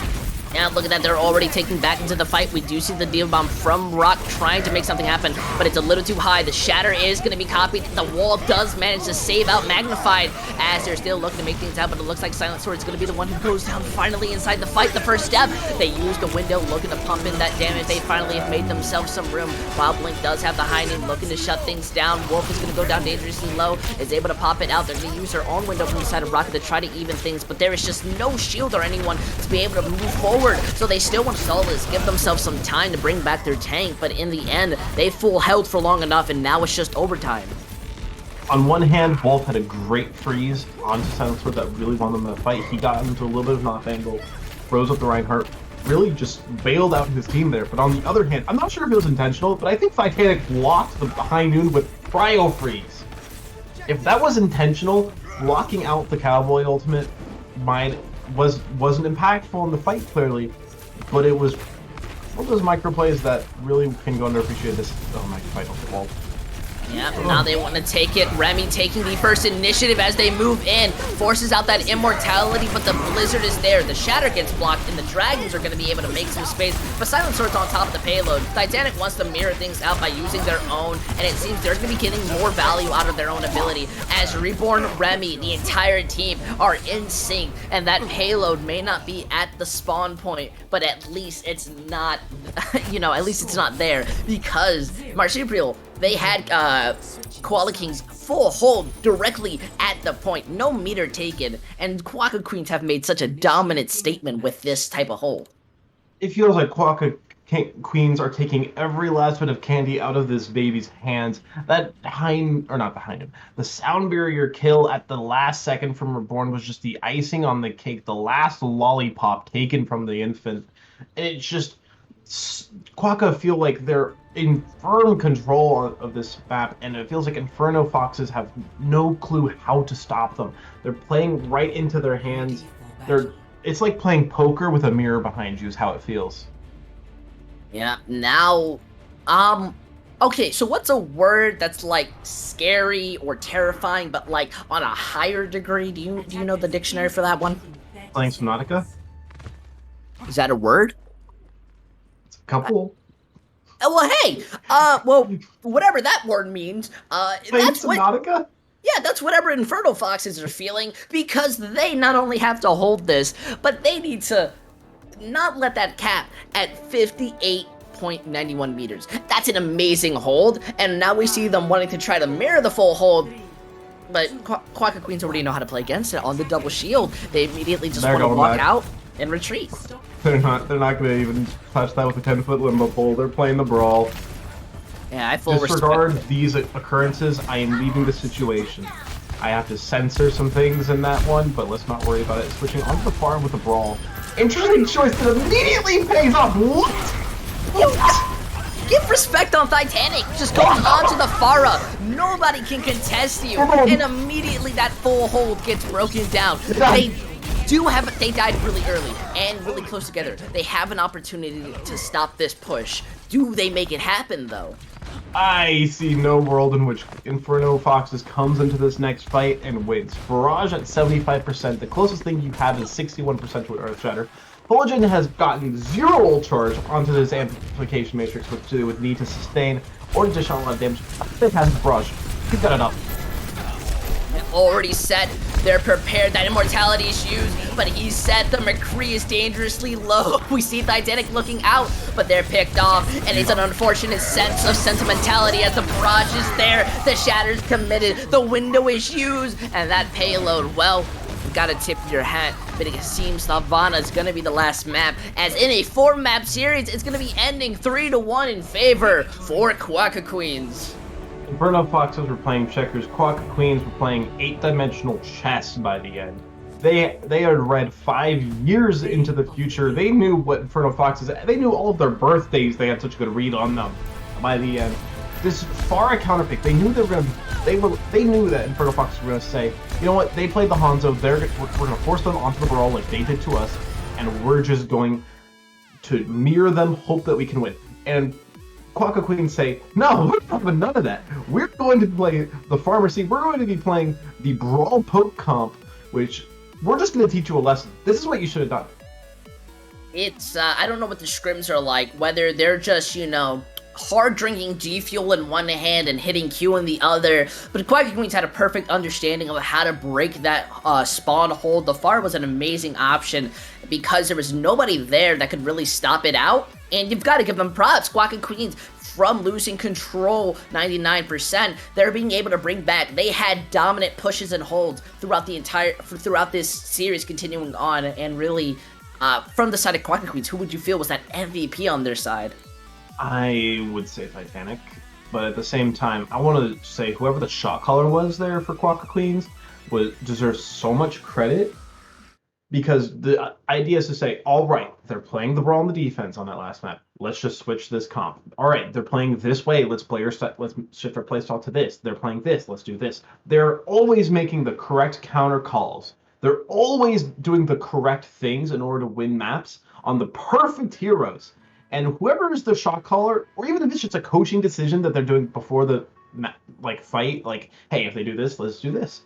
Yeah, look at that, they're already taking back into the fight. We do see the Deal Bomb from Rock trying to make something happen, but it's a little too high. The Shatter is going to be copied. The wall does manage to save out Magnified as they're still looking to make things happen. It looks like Silent Sword is going to be the one who goes down finally inside the fight. The first step, they use the window looking to pump in that damage. They finally have made themselves some room. While Blink does have the high noon looking to shut things down. Wolf is going to go down dangerously low, is able to pop it out. They're going to use their own window from the side of Rocket to try to even things, but there is just no shield or anyone to be able to move forward. So they still want to solve this, give themselves some time to bring back their tank, but in the end, they full held for long enough, and now it's just overtime. On one hand, Wolf had a great freeze onto Silent Sword that really won them the fight. He got into a little bit of an off angle, froze up the Reinhardt, really just bailed out his team there. But on the other hand, I'm not sure if it was intentional, but I think Titanic blocked the high noon with Cryo Freeze. If that was intentional, blocking out the Cowboy ultimate wasn't impactful in the fight, clearly. But it was one of those micro plays that really can go underappreciated. This Magnified off the wall. Yep, now they want to take it. Remy taking the first initiative as they move in. Forces out that immortality, but the blizzard is there. The shatter gets blocked, and the dragons are going to be able to make some space. But Silent Sword's on top of the payload. Titanic wants to mirror things out by using their own, and it seems they're going to be getting more value out of their own ability. As Reborn, Remy, the entire team are in sync, and that payload may not be at the spawn point, but at least it's not, you know, at least it's not there, because Marsupial, they had Koala King's full hold directly at the point. No meter taken. And Quokka Queens have made such a dominant statement with this type of hold. It feels like Quokka Queens are taking every last bit of candy out of this baby's hands. That the sound barrier kill at the last second from Reborn was just the icing on the cake, the last lollipop taken from the infant. It's just, Quokka feel like they're in firm control of this map, and it feels like Inferno Foxes have no clue how to stop them. They're playing right into their hands. It's like playing poker with a mirror behind you is how it feels. Yeah, now, Okay, so what's a word that's like scary or terrifying, but like on a higher degree? Do you know the dictionary for that one? Playing Subnautica? Is that a word? It's a couple. Well, hey, well, whatever that word means, Playing Subnautica? yeah, that's whatever Inferno Foxes are feeling because they not only have to hold this, but they need to not let that cap at 58.91 meters. That's an amazing hold, and now we see them wanting to try to mirror the full hold, but Quokka Queens already know how to play against it on the double shield. They immediately just want to walk out and retreat. They're not gonna even touch that with a 10-foot limbo pole. They're playing the brawl. Yeah, I full Disregard respect. these occurrences. I am leaving the situation. I have to censor some things in that one, but let's not worry about it. Switching onto the farm with a brawl. Interesting choice that immediately pays off. What? Give respect on Titanic. Just going onto the Pharah. Nobody can contest you. And immediately that full hold gets broken down. They died really early and really close together. They have an opportunity to stop this push. Do they make it happen though? I see no world in which Inferno Foxes comes into this next fight and wins. Barrage at 75%. The closest thing you have is 61% to Earth Shatter. Fulgin has gotten 0 ult charge onto this amplification matrix, which they would need to sustain or to dish out a lot of damage. It has Barrage. He's got it up. Already set. They're prepared. That immortality is used, but he's set. The McCree is dangerously low. We see Titanic looking out, but they're picked off, and it's an unfortunate sense of sentimentality as the barrage is there. The shatter's committed. The window is used, and that payload, well, you gotta tip your hat, but it seems Havana is gonna be the last map, as in a 4-map series, it's gonna be ending 3-1 in favor for Quokka Queens. Inferno Foxes were playing checkers. Quokka Queens were playing 8-dimensional chess by the end. They had read 5 years into the future. They knew what Inferno Foxes. They knew all of their birthdays. They had such a good read on them by the end. This far counterpick. They knew they were gonna. They knew that Inferno Foxes were gonna say, you know what? They played the Hanzo. We're gonna force them onto the brawl like they did to us, and we're just going to mirror them. Hope that we can win. And Quokka Queens say, no, we're having none of that. We're going to play the Pharmacy. We're going to be playing the Brawl Poke comp, which we're just going to teach you a lesson. This is what you should have done. It's, I don't know what the scrims are like, whether they're just, hard drinking G Fuel in one hand and hitting Q in the other, but Quokka Queens had a perfect understanding of how to break that spawn hold. The Pharah was an amazing option because there was nobody there that could really stop it out, and you've got to give them props. Quokka Queens, from losing control 99%, they're being able to bring back. They had dominant pushes and holds throughout this series continuing on, and really, from the side of Quokka Queens, who would you feel was that MVP on their side? I would say Titanic, but at the same time, I want to say whoever the shot caller was there for Quokka Queens deserves so much credit, because the idea is to say, all right, they're playing the brawl on the defense on that last map. Let's just switch this comp. All right, they're playing this way. Let's shift our playstyle to this. They're playing this. Let's do this. They're always making the correct counter calls. They're always doing the correct things in order to win maps on the perfect heroes. And whoever is the shot caller, or even if it's just a coaching decision that they're doing before the fight, like, hey, if they do this, let's do this.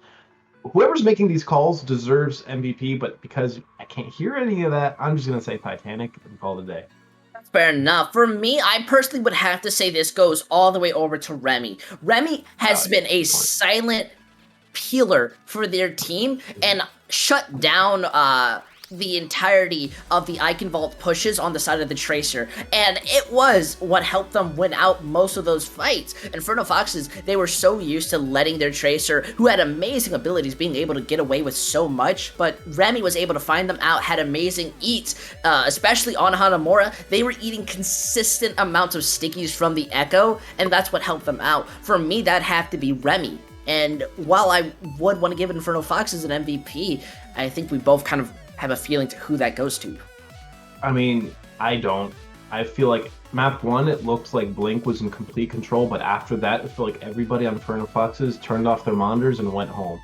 Whoever's making these calls deserves MVP, but because I can't hear any of that, I'm just gonna say Titanic and call it a day. That's fair enough. For me, I personally would have to say this goes all the way over to Remy. Remy has been a silent peeler for their team and shut down the entirety of the Eichenwald pushes on the side of the Tracer, and it was what helped them win out most of those fights. Inferno Foxes, they were so used to letting their Tracer, who had amazing abilities, being able to get away with so much, but Remy was able to find them out, had amazing eats, especially on Hanamura. They were eating consistent amounts of stickies from the Echo, and that's what helped them out. For me, that'd have to be Remy. And while I would want to give Inferno Foxes an MVP, I think we both kind of have a feeling to who that goes to. I mean, I don't. I feel like map 1, it looks like Blink was in complete control, but after that, I feel like everybody on Inferno Foxes turned off their monitors and went home.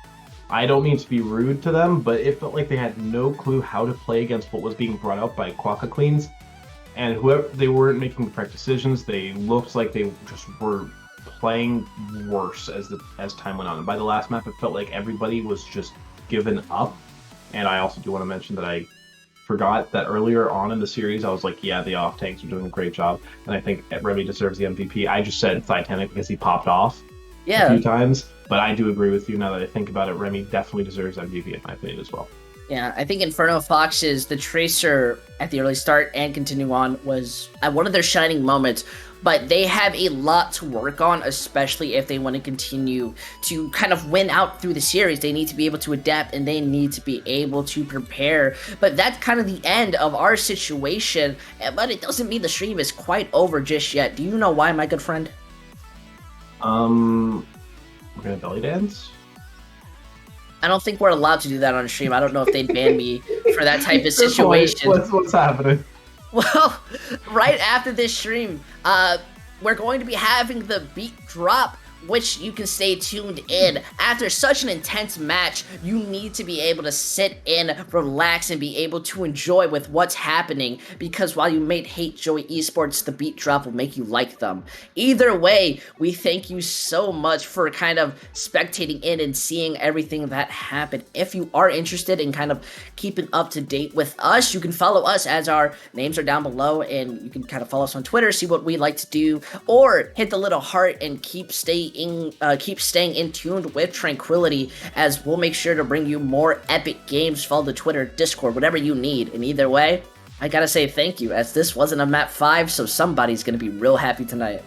I don't mean to be rude to them, but it felt like they had no clue how to play against what was being brought up by Quokka Queens, and whoever they weren't making the correct decisions. They looked like they just were playing worse as time went on. And by the last map, it felt like everybody was just given up. And I also do want to mention that I forgot that earlier on in the series, I was like, yeah, the off tanks are doing a great job, and I think Remy deserves the MVP. I just said Titanic because he popped off a Yeah, few times, but I do agree with you now that I think about it. Remy definitely deserves MVP in my opinion as well. yeah. I think Inferno Fox's the Tracer at the early start and continue on was one of their shining moments. But they have a lot to work on, especially if they want to continue to kind of win out through the series. They need to be able to adapt and they need to be able to prepare. But that's kind of the end of our situation. But it doesn't mean the stream is quite over just yet. Do you know why, my good friend? We're gonna belly dance. I don't think we're allowed to do that on stream. I don't know if they'd ban me for that type of Good point. situation. What's happening? Well, right after this stream, we're going to be having the beat drop, which you can stay tuned in. After such an intense match, you need to be able to sit in, relax, and be able to enjoy with what's happening, because while you may hate Joey Esports, the beat drop will make you like them. Either way, we thank you so much for kind of spectating in and seeing everything that happened. If you are interested in kind of keeping up to date with us, you can follow us, as our names are down below, and you can kind of follow us on Twitter, see what we like to do, or hit the little heart and keep staying in tuned with Tranquility, as we'll make sure to bring you more epic games. Follow the Twitter, Discord, whatever you need. And either way, I gotta say thank you, as this wasn't a map 5, so somebody's gonna be real happy tonight.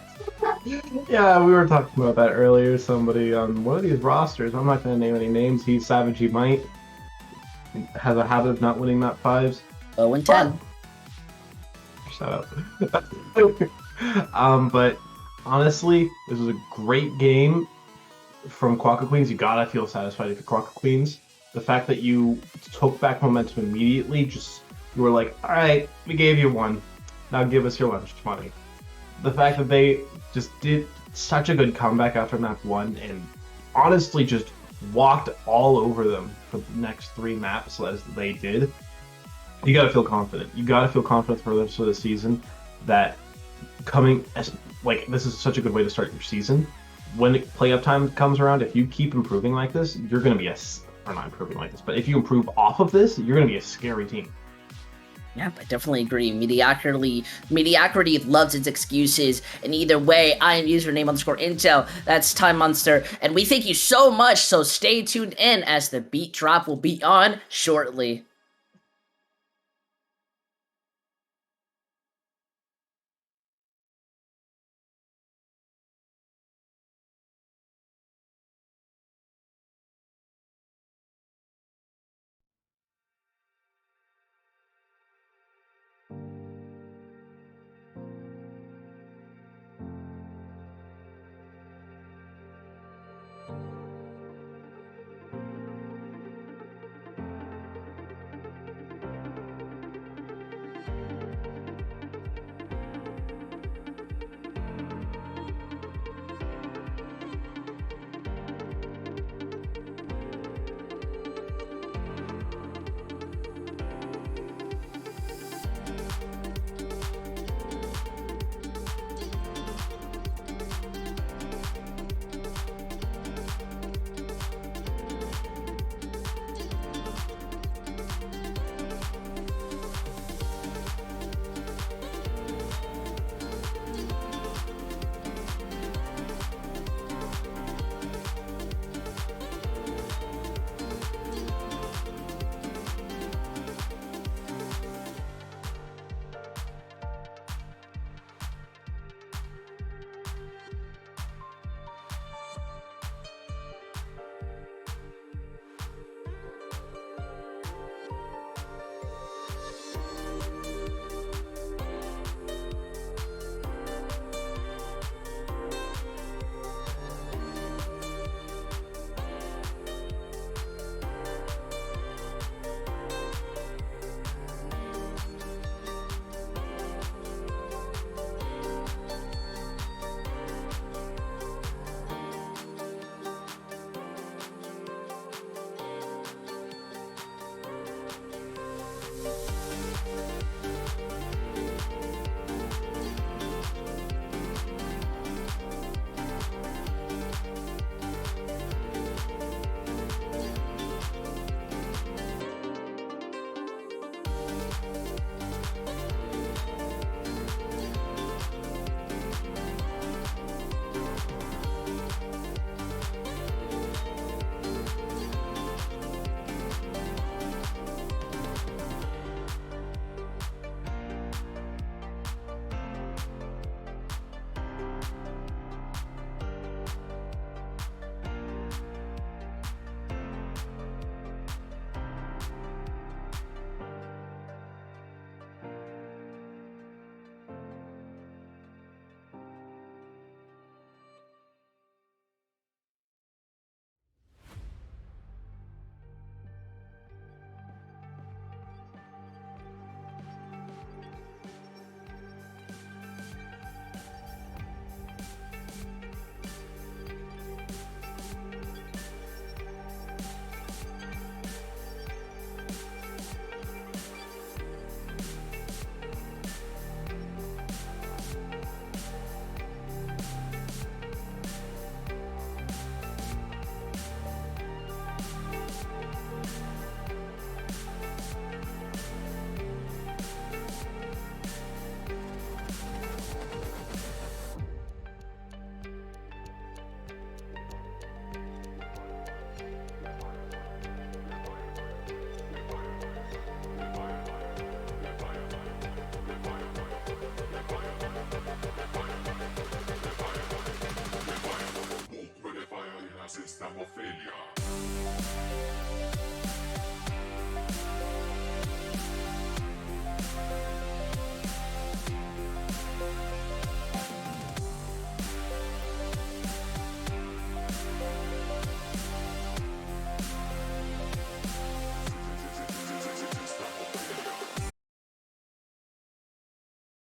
Yeah, we were talking about that earlier. Somebody on one of these rosters, I'm not gonna name any names, he's Savage He Might, has a habit of not winning map 5s. 0 and 10. Shut up. But honestly, this was a great game from Quokka Queens. You gotta feel satisfied if you're Quokka Queens. The fact that you took back momentum immediately, you were like, all right, we gave you one, now give us your lunch money. The fact that they just did such a good comeback after map 1 and honestly just walked all over them for the next 3 maps as they did. You gotta feel confident. You gotta feel confident for the rest of the season that this is such a good way to start your season. When play-up time comes around, if you keep improving like this, you're going to be or not improving like this, but if you improve off of this, you're going to be a scary team. Yep, I definitely agree. Mediocrity loves its excuses, and either way, I am username_intel, that's Time Monster, and we thank you so much, so stay tuned in, as the beat drop will be on shortly. System of failure.